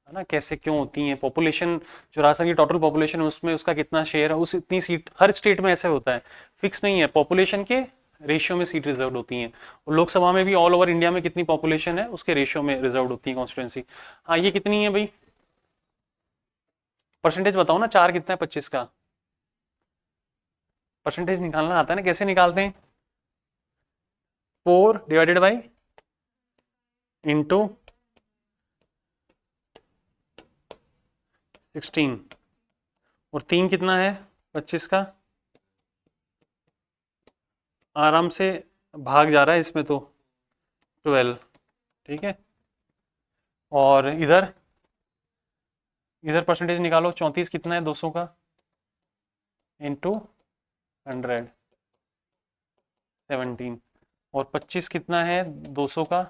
Speaker 1: है ना, कैसे क्यों होती हैं। पॉपुलेशन, जो राजस्थान की टोटल पॉपुलेशन है उसमें उसका कितना शेयर है, उस इतनी सीट, हर स्टेट में ऐसे होता है, फिक्स नहीं है। पॉपुलेशन के रेशियो में सीट रिजर्व होती हैं, और लोकसभा में भी ऑल ओवर इंडिया में कितनी पॉपुलेशन है उसके रेशियो में रिजर्व होती है कॉन्स्टिट्यूंसी। हाँ, ये कितनी है भाई? परसेंटेज बताओ ना, 4 कितना है 25 का? परसेंटेज निकालना आता है ना, कैसे निकालते हैं? 4 डिवाइडेड बाई इंटू 16, और 3 कितना है 25 का? आराम से भाग जा रहा है इसमें तो 12, ठीक है। और इधर, इधर परसेंटेज निकालो, 34 कितना है 200 का? इंटू 100, 17, और 25 कितना है 200 का?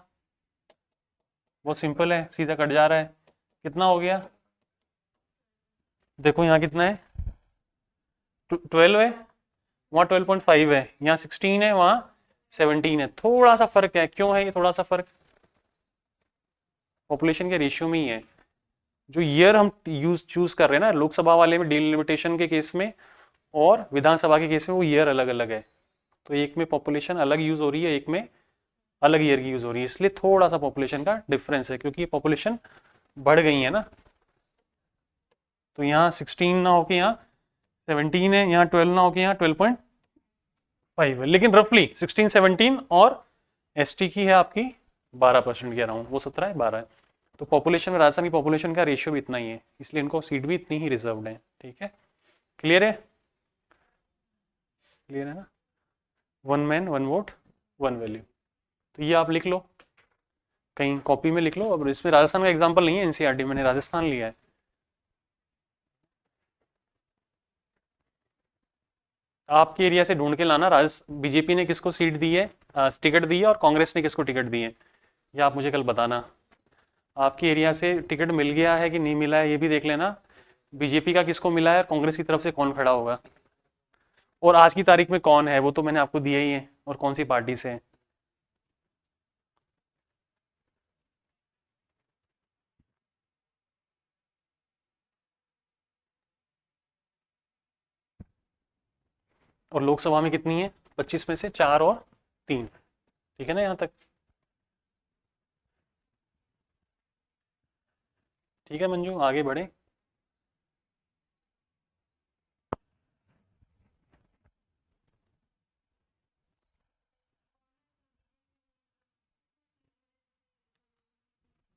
Speaker 1: वो सिंपल है, सीधा कट जा रहा है। कितना हो गया? देखो यहाँ कितना है, 12 है, वहाँ 12.5 है, यहाँ 16 है, वहाँ 17 है। थोड़ा सा फर्क है, क्यों है ये थोड़ा सा फर्क? पॉपुलेशन के रेशियो में ही है। जो ईयर हम चूज कर रहे हैं ना, लोकसभा वाले में डिलिमिटेशन के केस में और विधानसभा के केस में, वो ईयर अलग अलग है। तो एक में पॉपुलेशन अलग यूज हो रही है, एक में अलग ईयर की यूज हो रही है, इसलिए थोड़ा सा पॉपुलेशन का डिफरेंस है, क्योंकि पॉपुलेशन बढ़ गई है ना। तो यहाँ 16 ना होके यहाँ 17 है, यहाँ 12 ना होके यहाँ 12.5 है, लेकिन रफली 16 17, और एसटी की है आपकी 12% के अराउंड, वो 17 है 12 है। तो पॉपुलेशन में राजस्थान की पॉपुलेशन का रेशियो भी इतना ही है, इसलिए इनको सीट भी इतनी ही रिजर्व्ड है, ठीक है, क्लियर है। क्लियर है ना, 1 मैन 1 वोट 1 वैल्यू। तो ये आप लिख लो, कहीं कॉपी में लिख लो। अब इसमें राजस्थान का एग्जाम्पल नहीं है, एनसीईआरटी मैंने राजस्थान लिया है। आपके एरिया से ढूंढ के लाना, बीजेपी ने किसको सीट दी है, टिकट दी है, और कांग्रेस ने किसको टिकट दी है, ये आप मुझे कल बताना। आपके एरिया से टिकट मिल गया है कि नहीं मिला है, ये भी देख लेना। बीजेपी का किसको मिला है और कांग्रेस की तरफ से कौन खड़ा होगा, और आज की तारीख में कौन है, वो तो मैंने आपको दिया ही है, और कौन सी पार्टी से है। और लोकसभा में कितनी है, 25 में से 4 और 3, ठीक है ना यहाँ तक। ठीक है मंजू, आगे बढ़े।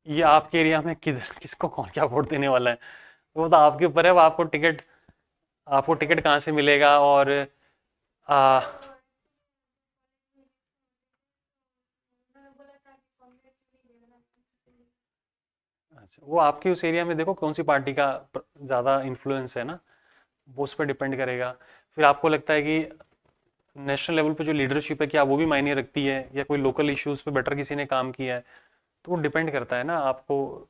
Speaker 1: ये आपके एरिया में किधर किसको कौन क्या वोट देने वाला है, वो तो आपके ऊपर है। वो आपको टिकट कहाँ से मिलेगा, और आ, अच्छा, वो आपके उस एरिया में देखो कौन सी पार्टी का ज़्यादा इन्फ्लुएंस है ना, वो उस पर डिपेंड करेगा। फिर आपको लगता है कि नेशनल लेवल पे जो लीडरशिप है, क्या वो भी मायने रखती है, या कोई लोकल इश्यूज पे बेटर किसी ने काम किया है, तो वो डिपेंड करता है ना, आपको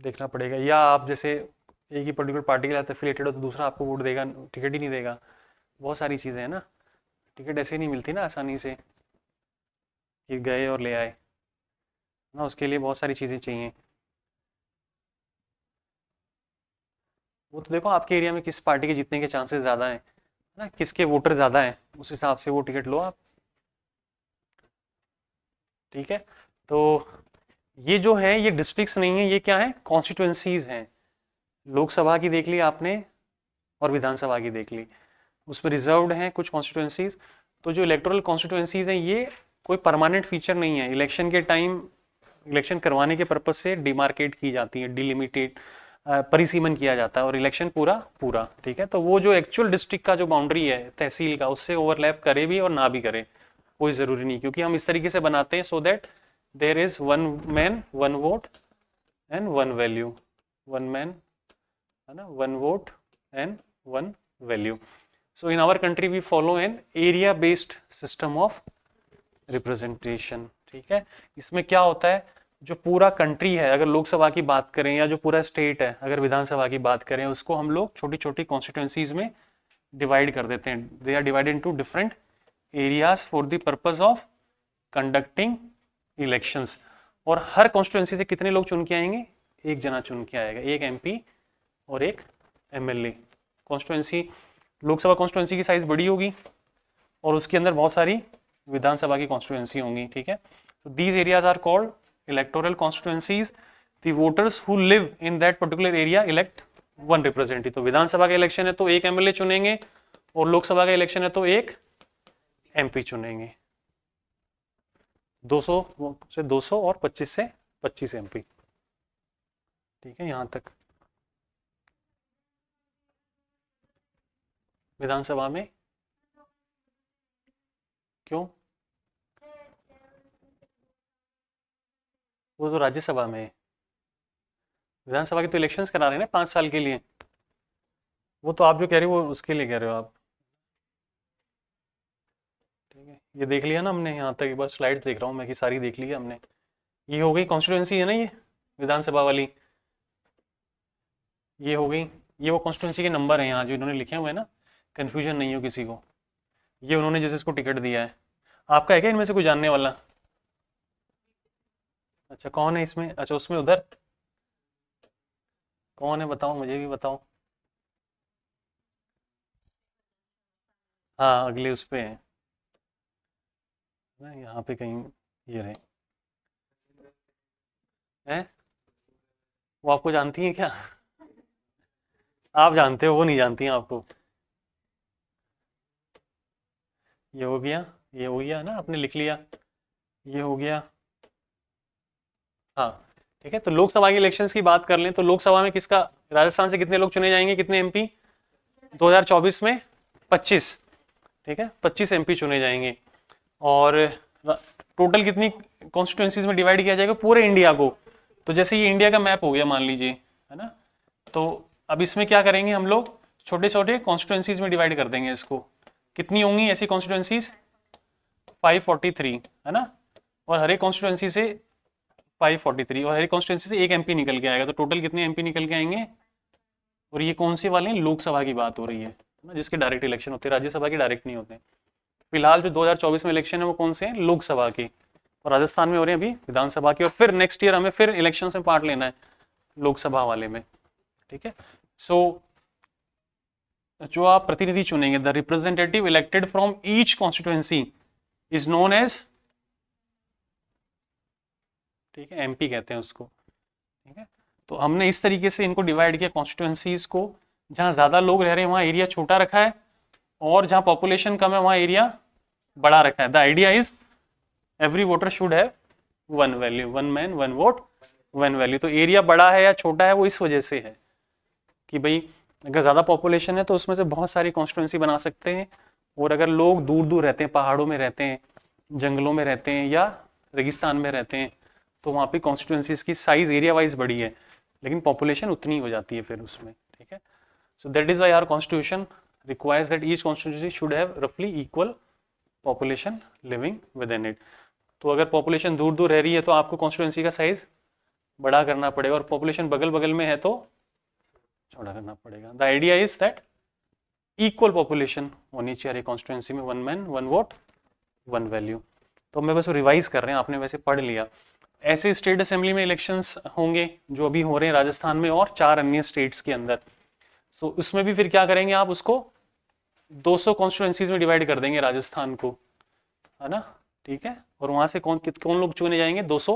Speaker 1: देखना पड़ेगा। या आप जैसे एक ही पर्टिकुलर पार्टी के साथ एफिलेटेड हो, तो दूसरा आपको वोट देगा, टिकट ही नहीं देगा। बहुत सारी चीज़ें हैं ना, टिकट ऐसे नहीं मिलती ना आसानी से कि गए और ले आए ना, उसके लिए बहुत सारी चीज़ें चाहिए। वो तो देखो आपके एरिया में किस पार्टी के जीतने के चांसेस ज़्यादा हैं ना, किसके वोटर ज़्यादा हैं, उस हिसाब से वो टिकट लो आप। ठीक है, तो ये जो है ये डिस्ट्रिक्ट्स नहीं है, ये क्या है, कॉन्स्टिट्युएंसीज हैं। लोकसभा की देख ली आपने, और विधानसभा की देख ली, उसमें रिजर्व्ड हैं कुछ कॉन्स्टिट्युएंसीज। तो जो इलेक्टोरल कॉन्स्टिट्युएंसीज हैं, ये कोई परमानेंट फीचर नहीं है, इलेक्शन के टाइम इलेक्शन करवाने के पर्पज से डिमार्केट की जाती है, डिलिमिटेड परिसीमन किया जाता है, और इलेक्शन पूरा पूरा, ठीक है। तो वो जो एक्चुअल डिस्ट्रिक्ट का जो बाउंड्री है तहसील का, उससे ओवरलैप करे भी और ना भी करे, कोई ज़रूरी नहीं, क्योंकि हम इस तरीके से बनाते हैं so that there is 1 man 1 vote and 1 value, 1 man है ना, 1 vote and 1 value. So in our country we follow an area based system of representation, ठीक है। इसमें क्या होता है, जो पूरा कंट्री है, अगर लोकसभा की बात करें, या जो पूरा स्टेट है अगर विधानसभा की बात करें, उसको हम लोग छोटी छोटी कॉन्स्टिट्यूंसीज में डिवाइड कर देते हैं। They are divided into different areas for the purpose of conducting elections. और हर कॉन्स्टिट्यूंसी से कितने लोग चुन के आएंगे, एक जना चुन के आएगा, एक एमपी और एक एमएलए। कॉन्स्टिट्यूंसी, लोकसभा कॉन्स्टिट्यूंसी की साइज बड़ी होगी, और उसके अंदर बहुत सारी विधानसभा की कॉन्स्टिट्यूंसी होंगी, ठीक है। तो these areas are called electoral constituencies. The voters who live in that particular area elect 1 representative. तो विधानसभा का इलेक्शन है तो एक एमएलए चुनेंगे, और लोकसभा का इलेक्शन है तो एक एमपी चुनेंगे। 200 से 200 और 25 से 25 एमपी, ठीक है। यहां तक विधानसभा में क्यों, वो तो राज्यसभा में है, विधानसभा के तो इलेक्शंस करा रहे हैं ना 5 साल के लिए। वो तो आप जो कह रहे हो वो उसके लिए कह रहे हो आप, ठीक है। ये देख लिया ना हमने, यहाँ तक एक बार स्लाइड देख रहा हूँ मैं कि सारी देख ली है हमने। ये हो गई कॉन्स्टिट्यूंसी है ना, ये विधानसभा वाली, ये हो गई। ये वो कॉन्स्टिट्यूंसी के नंबर हैं यहाँ जो इन्होंने लिखे हुए हैं ना, कन्फ्यूजन नहीं हो किसी को। ये उन्होंने जैसे इसको टिकट दिया है। आपका है क्या इनमें से कोई जानने वाला? अच्छा, कौन है इसमें, अच्छा उसमें उधर कौन है, बताओ मुझे भी बताओ। हाँ अगले उस पे है ना, यहाँ पे कहीं ये रहे हैं। वो आपको जानती हैं क्या? आप जानते हो, वो नहीं जानती हैं आपको। ये हो गया, ये हो गया ना, आपने लिख लिया, ये हो गया। हाँ ठीक है, तो लोकसभा के इलेक्शंस की बात कर लें तो लोकसभा में किसका, राजस्थान से कितने लोग चुने जाएंगे, कितने एमपी 2024 में 25, ठीक है, 25 MP चुने जाएंगे और टोटल कितनी कॉन्स्टिट्यूएंसीज में डिवाइड किया जाएगा पूरे इंडिया को। तो जैसे ये इंडिया का मैप हो गया मान लीजिए, है ना, तो अब इसमें क्या करेंगे हम लोग, छोटे छोटे कॉन्स्टिट्यूएंसीज में डिवाइड कर देंगे इसको। कितनी होंगी ऐसी कॉन्स्टिट्यूएंसीज? 543, है ना, और हर एक कॉन्स्टिट्यूएंसी से 543 और हर एक कॉन्स्टिट्यूएंसी से एक MP निकल के आएगा, तो टोटल कितने MP निकल के आएंगे? और ये कौन से वाले हैं? लोकसभा की बात हो रही है ना, जिसके डायरेक्ट इलेक्शन होते हैं, राज्यसभा के डायरेक्ट नहीं होते। फिलहाल जो 2024 में इलेक्शन है वो कौन से हैं? लोकसभा के, और राजस्थान में हो रहे हैं अभी विधानसभा के, और फिर नेक्स्ट ईयर हमें फिर इलेक्शन में पार्ट लेना है लोकसभा वाले में, ठीक है। सो जो आप प्रतिनिधि चुनेंगे, the representative elected from each constituency is known as, ठीक है, MP कहते हैं उसको, ठीक है। तो हमने इस तरीके से इनको डिवाइड किया कॉन्स्टिट्यूएंसीज को, जहां ज्यादा लोग रह रहे हैं वहां एरिया छोटा रखा है, और जहां पॉपुलेशन कम है वहां एरिया बड़ा रखा है। The idea is every voter should have one value, one man one vote one value. तो एरिया बड़ा है या छोटा है वो इस वजह से है कि भाई अगर ज्यादा पॉपुलेशन है तो उसमें से बहुत सारी कॉन्स्टिट्यूएंसी बना सकते हैं, और अगर लोग दूर दूर रहते हैं, पहाड़ों में रहते हैं, जंगलों में रहते हैं या रेगिस्तान में रहते हैं, तो वहाँ पे कॉन्स्टिट्यूएंसीज की साइज एरिया वाइज बड़ी है, लेकिन पॉपुलेशन उतनी हो जाती है फिर उसमें, ठीक है। So that is why our constitution requires that each constituency should have roughly equal population living within it। तो अगर पॉपुलेशन दूर दूर रह रही है तो आपको कॉन्स्टिट्यूएंसी का साइज बड़ा करना पड़ेगा, और पॉपुलेशन बगल बगल में है तो छोटा करना पड़ेगा। The idea is that equal population होनी चाहिए कॉन्स्टिट्यूएंसी में, one man one vote one value. तो मैं बस रिवाइज कर रहे हैं, आपने वैसे पढ़ लिया। ऐसे स्टेट असेंबली में इलेक्शंस होंगे जो अभी हो रहे हैं राजस्थान में और 4 अन्य स्टेट्स के अंदर। सो उसमें भी फिर क्या करेंगे आप, उसको 200 कॉन्स्टिट्यूएंसीज में डिवाइड कर देंगे राजस्थान को, है ना, ठीक है। और वहां से कौन लोग चुने जाएंगे? 200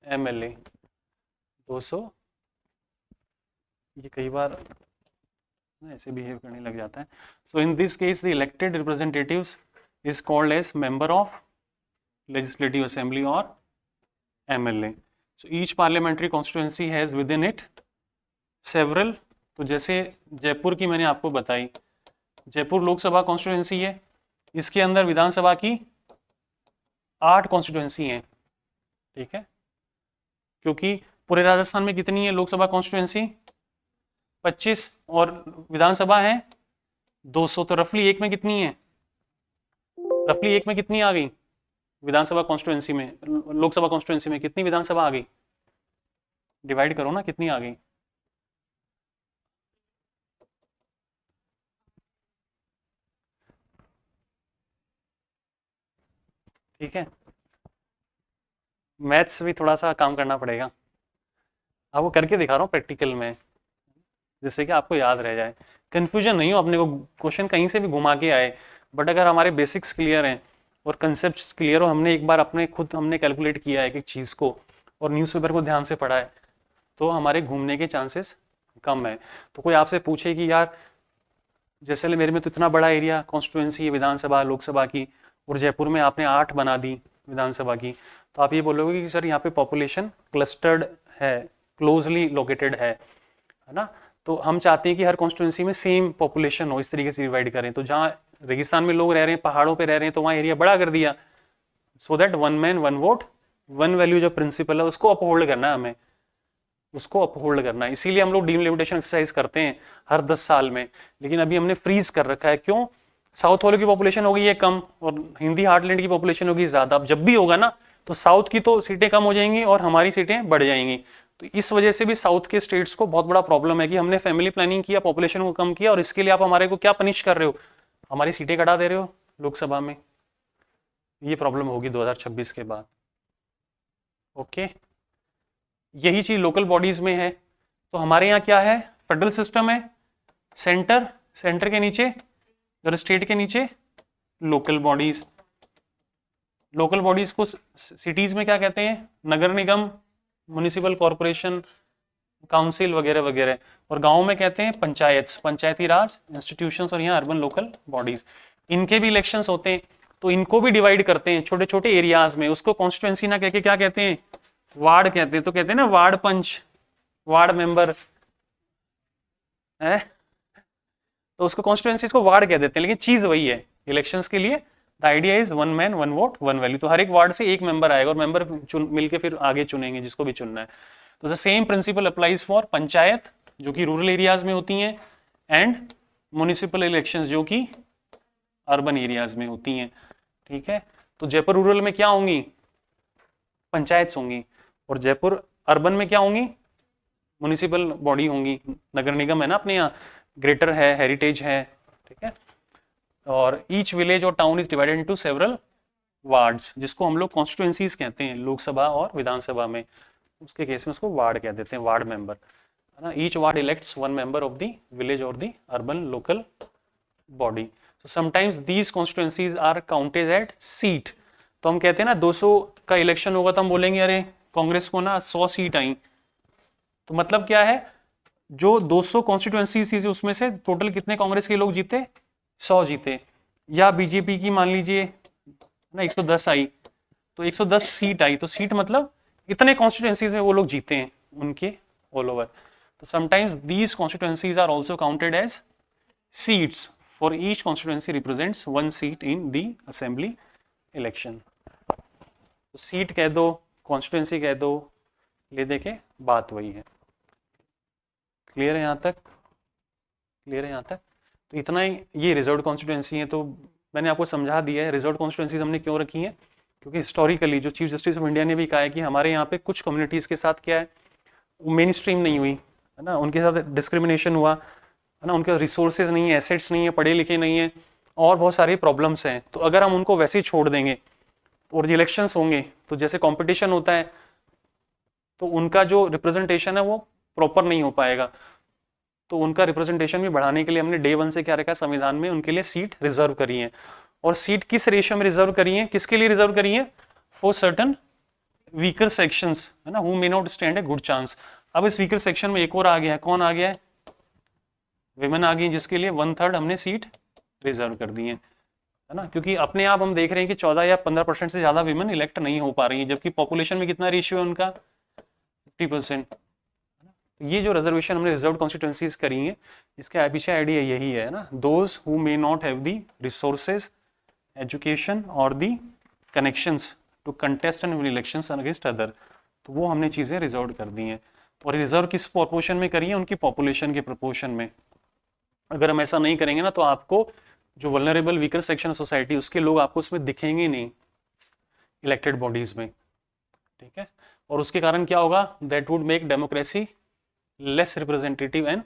Speaker 1: MLA, 200, ये कई बार ऐसे बिहेव करने लग जाता है। So in this case the elected representatives is called as member of legislative assembly और MLA। So each parliamentary constituency has within it several, तो जैसे जयपुर की मैंने आपको बताई, जयपुर लोकसभा कॉन्स्टिट्यूएंसी है, इसके अंदर विधानसभा की 8 कॉन्स्टिट्यूएंसी हैं, ठीक है। क्योंकि पूरे राजस्थान में कितनी है लोकसभा कॉन्स्टिट्यूएंसी? 25, और विधानसभा है 200, तो रफली एक में कितनी है? रफली एक में कितनी आ गई विधानसभा कॉन्स्टिट्यूएंसी में? लोकसभा कॉन्स्टिट्यूएंसी में कितनी विधानसभा आ गई? डिवाइड करो ना, कितनी आ गई? ठीक है, मैथ्स भी थोड़ा सा काम करना पड़ेगा, अब वो करके दिखा रहा हूँ प्रैक्टिकल में, जिससे कि आपको याद रह जाए, कंफ्यूजन नहीं हो, अपने को क्वेश्चन कहीं से भी घुमा के आए, बट अगर हमारे बेसिक्स क्लियर हैं और कंसेप्ट क्लियर हो, हमने एक बार अपने खुद हमने कैलकुलेट किया है एक एक चीज़ को और न्यूज़पेपर को ध्यान से पढ़ा है, तो हमारे घूमने के चांसेस कम है। तो कोई आपसे पूछे कि यार जैसे मेरे में तो इतना बड़ा एरिया कॉन्स्टिट्यूएंसी है विधानसभा लोकसभा की, और जयपुर में आपने 8 बना दी विधानसभा की, तो आप ये बोलोगे कि सर यहाँ पे पॉपुलेशन क्लस्टर्ड है, क्लोजली लोकेटेड है ना। तो हम चाहते हैं कि हर कॉन्स्टिट्यूएंसी में सेम पॉपुलेशन हो, इस तरीके से डिवाइड करें। तो जहाँ रेगिस्तान में लोग रह रहे हैं, पहाड़ों पे रह रहे हैं, तो वहाँ एरिया बड़ा कर दिया, so that one man one vote one value जो प्रिंसिपल है उसको अपहोल्ड करना है हमें, उसको अपहोल्ड करना है। इसीलिए हम लोग डीलिमिटेशन एक्सरसाइज करते हैं हर 10 साल में, लेकिन अभी हमने फ्रीज कर रखा है। क्यों? साउथ वालों की पॉपुलेशन होगी ये कम और हिंदी हार्टलैंड की पॉपुलेशन होगी ज्यादा। अब जब भी होगा ना तो साउथ की तो सीटें कम हो जाएंगी और हमारी सीटें बढ़ जाएंगी। तो इस वजह से भी साउथ के स्टेट्स को बहुत बड़ा प्रॉब्लम है कि हमने फैमिली प्लानिंग किया, पॉपुलेशन को कम किया, और इसके लिए आप हमारे को क्या पनिश कर रहे हो? हमारी सीटें घटा दे रहे हो लोकसभा में। ये प्रॉब्लम होगी 2026 के बाद। ओके, यही चीज लोकल बॉडीज में है। तो हमारे यहाँ क्या है? फेडरल सिस्टम है, सेंटर, सेंटर के नीचे और स्टेट के नीचे लोकल बॉडीज। लोकल बॉडीज को सिटीज में क्या कहते हैं? नगर निगम, म्युनिसिपल कॉरपोरेशन, काउंसिल वगैरह वगैरह। और गांव में कहते हैं पंचायत, पंचायती राज इंस्टीट्यूशंस, और यहाँ अर्बन लोकल बॉडीज। इनके भी इलेक्शंस होते हैं, तो इनको भी डिवाइड करते हैं छोटे छोटे एरियाज में। उसको कॉन्स्टिट्यूएंसी ना कहके क्या कहते हैं? वार्ड कहते हैं। तो कहते हैं ना वार्ड पंच, वार्ड मेंबर है। तो उसको कॉन्स्टिट्यूएंसीज को वार्ड कह देते हैं, लेकिन चीज वही है इलेक्शंस के लिए। The idea is one man one vote one value, तो हर एक वार्ड से एक मेंबर आएगा और मेंबर मिलके फिर आगे चुनेंगे जिसको भी चुनना है। तो the same principle applies for panchayat जो कि रूरल एरियाज में होती हैं, एंड म्युनिसिपल इलेक्शंस जो कि अर्बन एरियाज में होती हैं। ठीक है, तो जयपुर रूरल में क्या होंगी, पंचायत होंगी, और जयपुर अर्बन में क्या होंगी, म्युनिसिपल बॉडी होंगी, नगर निगम है ना अपने यहाँ, ग्रेटर है, हेरिटेज है। ठीक है, और ईच विलेज और town is divided into several wards, जिसको हम लोग कॉन्स्टिट्यूएंसीज कहते हैं लोकसभा और विधानसभा में, उसके केस में उसको वार्ड कह देते हैं, वार्ड मेंबर है ना। Each ward elects one member of the village और the urban local body. So sometimes these constituencies are counted at seat. तो हम कहते हैं ना 200 का इलेक्शन होगा तो हम बोलेंगे अरे कांग्रेस को ना 100 सीट आई, तो मतलब क्या है, जो 200 कॉन्स्टिट्यूएंसीज थी उसमें से टोटल कितने कांग्रेस के लोग जीते, 100 जीते। या बीजेपी की मान लीजिए ना 110 आई, तो 110 सीट आई, तो सीट मतलब इतने कॉन्स्टिट्यूएंसीज में वो लोग जीते हैं उनके ऑल ओवर। तो sometimes these constituencies are also counted as seats, for each constituency represents one seat in the assembly election. तो सीट कह दो, कॉन्स्टिट्यूएंसी कह दो, ले देखे बात वही है। क्लियर है यहाँ तक, क्लियर है यहाँ तक। तो इतना ही, ये रिजर्व कॉन्स्टिट्यूएंसी है, तो मैंने आपको समझा दिया है रिजर्व कॉन्स्टिट्यूएंसीज हमने क्यों रखी है, क्योंकि हिस्टोरिकली जो चीफ जस्टिस ऑफ इंडिया ने भी कहा है कि हमारे यहाँ पे कुछ कम्युनिटीज़ के साथ क्या है, मेन स्ट्रीम नहीं हुई है ना, उनके साथ डिस्क्रिमिनेशन हुआ है ना, उनके रिसोर्सेज नहीं है, एसेट्स नहीं है, पढ़े लिखे नहीं है, और बहुत सारी प्रॉब्लम्स हैं। तो अगर हम उनको वैसे ही छोड़ देंगे और इलेक्शंस होंगे तो जैसे कंपटीशन होता है तो उनका जो रिप्रेजेंटेशन है वो प्रॉपर नहीं हो पाएगा। तो उनका रिप्रेजेंटेशन भी बढ़ाने के लिए हमने डे 1 से क्या रखा है, संविधान में उनके लिए सीट रिजर्व करी है। और सीट किस रेशियो में रिजर्व करी है, किसके लिए रिजर्व करी है, फॉर सर्टन वीकर सेक्शंस है ना, who may not stand a good chance. अब इस वीकर सेक्शन में एक और आ गया है, कौन आ गया है, विमेन आ गई, जिसके लिए 1/3 हमने सीट रिजर्व कर दी है ना। क्योंकि अपने आप हम देख रहे हैं कि 14 या 15% से ज्यादा विमेन इलेक्ट नहीं हो पा रही है, जबकि पॉपुलेशन में कितना रेशियो है उनका, 50%। ये जो रिजर्वेशन हमने रिजर्व कॉन्स्टिट्यूएंसीज करी है, इसके पीछे आइडिया यही है ना, those who may not have the resources, education और the connections to contest and elections against other, तो वो हमने चीज़ें रिजर्व कर दी हैं। और रिजर्व किस प्रोपोर्शन में करी है, उनकी पॉपुलेशन के प्रोपोर्शन में। अगर हम ऐसा नहीं करेंगे ना तो आपको जो vulnerable weaker section of society उसके लोग आपको उसमें दिखेंगे नहीं इलेक्टेड बॉडीज में। ठीक है, और उसके कारण क्या होगा, that would make democracy less representative and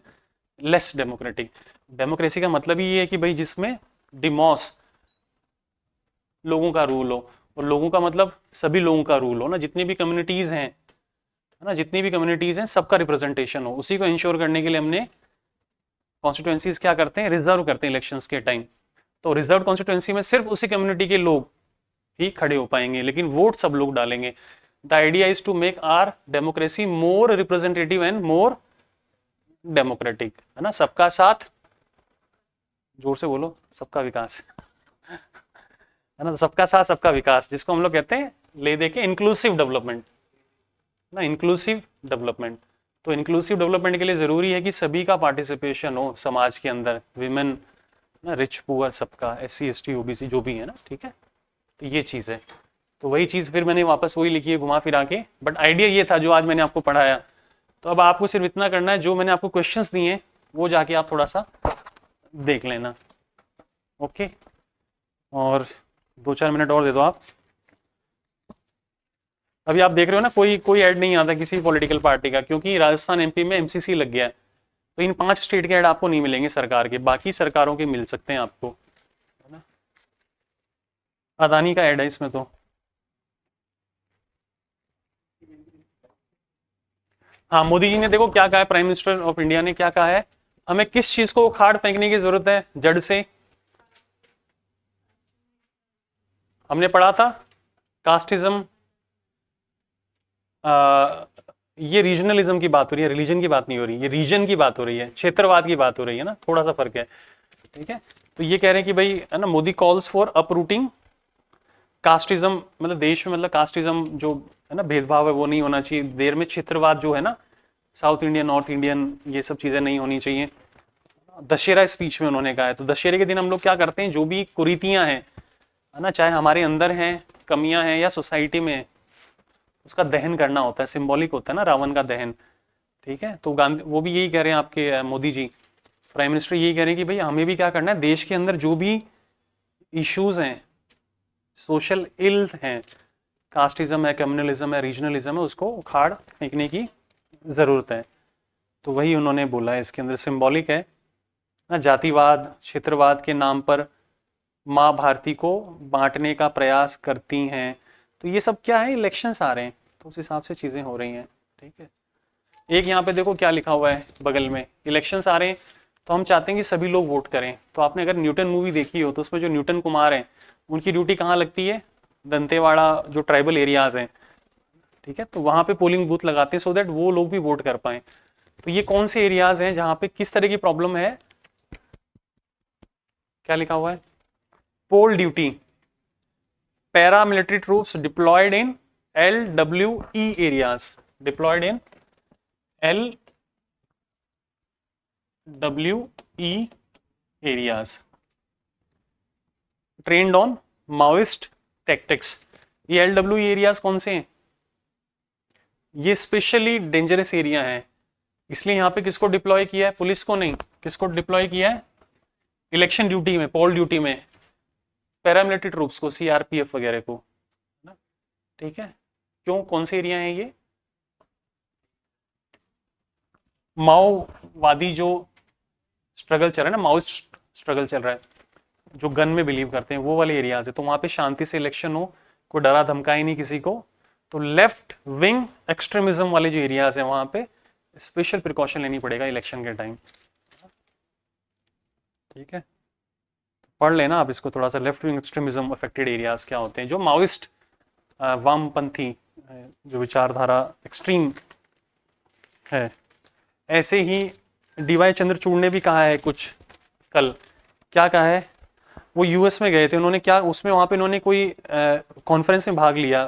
Speaker 1: less democratic. Democracy का मतलब ही ये है कि भाई जिसमें डिमॉस लोगों का रूल हो, और लोगों का मतलब सभी लोगों का रूल हो ना, जितनी भी कम्युनिटीज हैं है ना, जितनी भी कम्युनिटीज हैं सबका रिप्रेजेंटेशन हो। उसी को इंश्योर करने के लिए हमने कॉन्स्टिट्यूएंसीज क्या करते हैं, रिजर्व करते हैं इलेक्शंस के टाइम। तो रिजर्व कॉन्स्टिट्यूएंसी में सिर्फ उसी कम्युनिटी के लोग ही खड़े हो पाएंगे, लेकिन वोट सब लोग डालेंगे। The idea is to make our democracy more representative and more democratic है ना। सबका साथ, जोर से बोलो, सबका विकास है ना, सबका साथ सबका विकास, जिसको हम लोग कहते हैं ले दे के इंक्लूसिव डेवलपमेंट ना, इंक्लूसिव डेवलपमेंट। तो इंक्लूसिव डेवलपमेंट के लिए जरूरी है कि सभी का पार्टिसिपेशन हो समाज के अंदर, विमेन ना, रिच पुअर, सबका, SC ST OBC जो भी है ना। ठीक है, तो ये चीज़ है। तो वही चीज़ फिर मैंने वापस वही लिखी है घुमा फिरा के, बट आइडिया ये था जो आज मैंने आपको पढ़ाया। तो अब आपको सिर्फ इतना करना है, जो मैंने आपको क्वेश्चंस दिए वो जाके आप थोड़ा सा देख लेना। ओके, और 2-4 मिनट और दे दो आप। अभी आप देख रहे हो ना, कोई ऐड नहीं आता किसी पॉलिटिकल पार्टी का, क्योंकि राजस्थान MP में MCC लग गया है। तो इन 5 स्टेट के ऐड आपको नहीं मिलेंगे सरकार के, बाकी सरकारों के मिल सकते हैं आपको है ना। अदानी का ऐड है इसमें तो। हाँ, मोदी जी ने देखो क्या कहा है, प्राइम मिनिस्टर ऑफ इंडिया ने क्या कहा है, हमें किस चीज को उखाड़ फेंकने की जरूरत है जड़ से। हमने पढ़ा था कास्टिज्म, ये रीजनलिज्म की बात हो रही है, रिलीजन की बात नहीं हो रही, ये रीजन की बात हो रही है, क्षेत्रवाद की बात हो रही है ना, थोड़ा सा फर्क है। ठीक है, तो ये कह रहे हैं कि भाई है ना, Modi calls for uprooting casteism, मतलब देश में, मतलब कास्टिज्म जो है ना, भेदभाव है वो नहीं होना चाहिए। देर में क्षेत्रवाद जो है ना, साउथ इंडियन, नॉर्थ इंडियन, ये सब चीजें नहीं होनी चाहिए। दशहरा स्पीच में उन्होंने कहा है। तो दशहरे के दिन हम लोग क्या करते हैं, जो भी कुरीतियां हैं, है ना, चाहे हमारे अंदर हैं, कमियां हैं या सोसाइटी में, उसका दहन करना होता है, सिंबॉलिक होता है ना रावण का दहन। ठीक है, तो गांधी वो भी यही कह रहे हैं, आपके मोदी जी प्राइम मिनिस्टर यही कह रहे हैं कि भाई हमें भी क्या करना है, देश के अंदर जो भी इश्यूज हैं, सोशल इल हैं, कास्टिज्म है, कम्युनलिज्म है, रीजनलिज्म है, उसको उखाड़ फेंकने की जरूरत है। तो वही उन्होंने बोला है, इसके अंदर सिंबॉलिक है ना, जातिवाद क्षेत्रवाद के नाम पर माँ भारती को बांटने का प्रयास करती हैं। तो ये सब क्या है, इलेक्शंस आ रहे हैं तो उस हिसाब से चीजें हो रही हैं। ठीक है, एक यहाँ पे देखो क्या लिखा हुआ है बगल में, इलेक्शंस आ रहे हैं तो हम चाहते हैं कि सभी लोग वोट करें। तो आपने अगर न्यूटन मूवी देखी हो तो उसमें जो न्यूटन कुमार हैं, उनकी ड्यूटी कहाँ लगती है, दंतेवाड़ा जो ट्राइबल एरियाज हैं, ठीक है, तो वहां पे पोलिंग बूथ लगाते हैं सो दैट वो लोग भी वोट कर पाए। तो ये कौन से एरियाज हैं जहां पे किस तरह की प्रॉब्लम है, क्या लिखा हुआ है, poll duty, paramilitary troops deployed in LWE areas, deployed in LWE areas, trained on Maoist tactics. ये LWE एरियाज कौन से हैं, ये स्पेशली डेंजरस एरिया है, इसलिए यहाँ पे किसको डिप्लॉय किया है, पुलिस को नहीं, किसको डिप्लॉय किया है, इलेक्शन ड्यूटी में, पोल ड्यूटी में पैरामिलिट्री ट्रूप्स को, CRPF वगैरह को। ठीक है, क्यों, कौन से एरिया है ये, माओवादी जो स्ट्रगल चल रहा है ना, माओइस्ट स्ट्रगल चल रहा है, जो गन में बिलीव करते हैं, वो वाले एरियाज है। तो वहां पे शांति से इलेक्शन हो, कोई डरा धमकाए नहीं किसी को। तो लेफ्ट विंग एक्सट्रीमिज्म वाले जो एरियाज है वहां पे स्पेशल प्रिकॉशन लेनी पड़ेगा इलेक्शन के टाइम। ठीक है, पढ़ लेना आप इसको थोड़ा सा, left wing extremism affected areas क्या होते हैं, जो माओइस्ट वामपंथी जो विचारधारा एक्सट्रीम है। ऐसे ही DY चंद्रचूड़ ने भी कहा है कुछ कल, क्या कहा है, वो US में गए थे, उन्होंने क्या, उसमें वहां पे उन्होंने कोई कॉन्फ्रेंस में भाग लिया,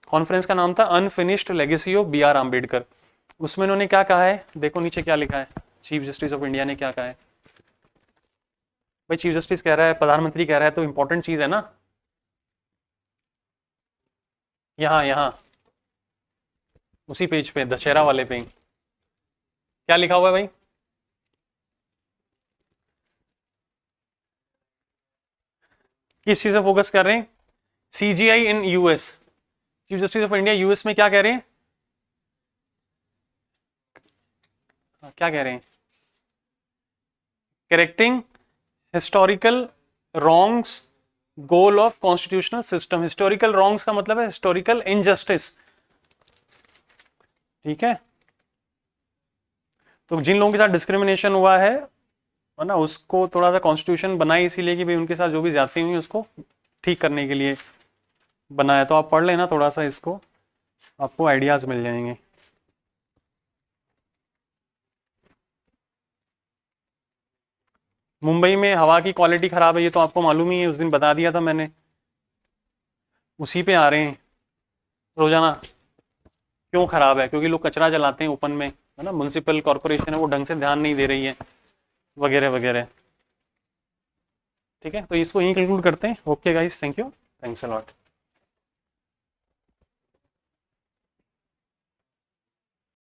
Speaker 1: कॉन्फ्रेंस का नाम था unfinished legacy of BR Ambedkar. उसमें उन्होंने क्या कहा है, देखो नीचे क्या लिखा है, चीफ जस्टिस ऑफ इंडिया ने क्या कहा है। भाई चीफ जस्टिस कह रहा है, प्रधानमंत्री कह रहा है, तो इंपॉर्टेंट चीज है ना। यहाँ उसी पेज पे, दशहरा वाले पे क्या लिखा हुआ है भाई, किस चीज से फोकस कर रहे हैं, CGI in US, chief justice of India US में क्या कह रहे हैं, क्या कह रहे हैं, correcting historical wrongs, goal of constitutional system. Historical wrongs का मतलब है हिस्टोरिकल इनजस्टिस। ठीक है, तो जिन लोगों के साथ डिस्क्रिमिनेशन हुआ है ना, उसको थोड़ा सा कॉन्स्टिट्यूशन बनाई इसीलिए कि भाई उनके साथ जो भी ज्यादती हुई उसको ठीक करने के लिए बनाया। तो आप पढ़ लेना थोड़ा सा इसको, आपको आइडियाज मिल जाएंगे। मुंबई में हवा की क्वालिटी खराब है, ये तो आपको मालूम ही है, उस दिन बता दिया था मैंने। उसी पे आ रहे हैं रोजाना, क्यों खराब है, क्योंकि लोग कचरा जलाते हैं ओपन में, है ना, म्युनिसिपल कॉर्पोरेशन है वो ढंग से ध्यान नहीं दे रही है, वगैरह वगैरह। ठीक है, तो इसको यहीं कंक्लूड करते हैं। Okay guys, thank you, thanks a lot.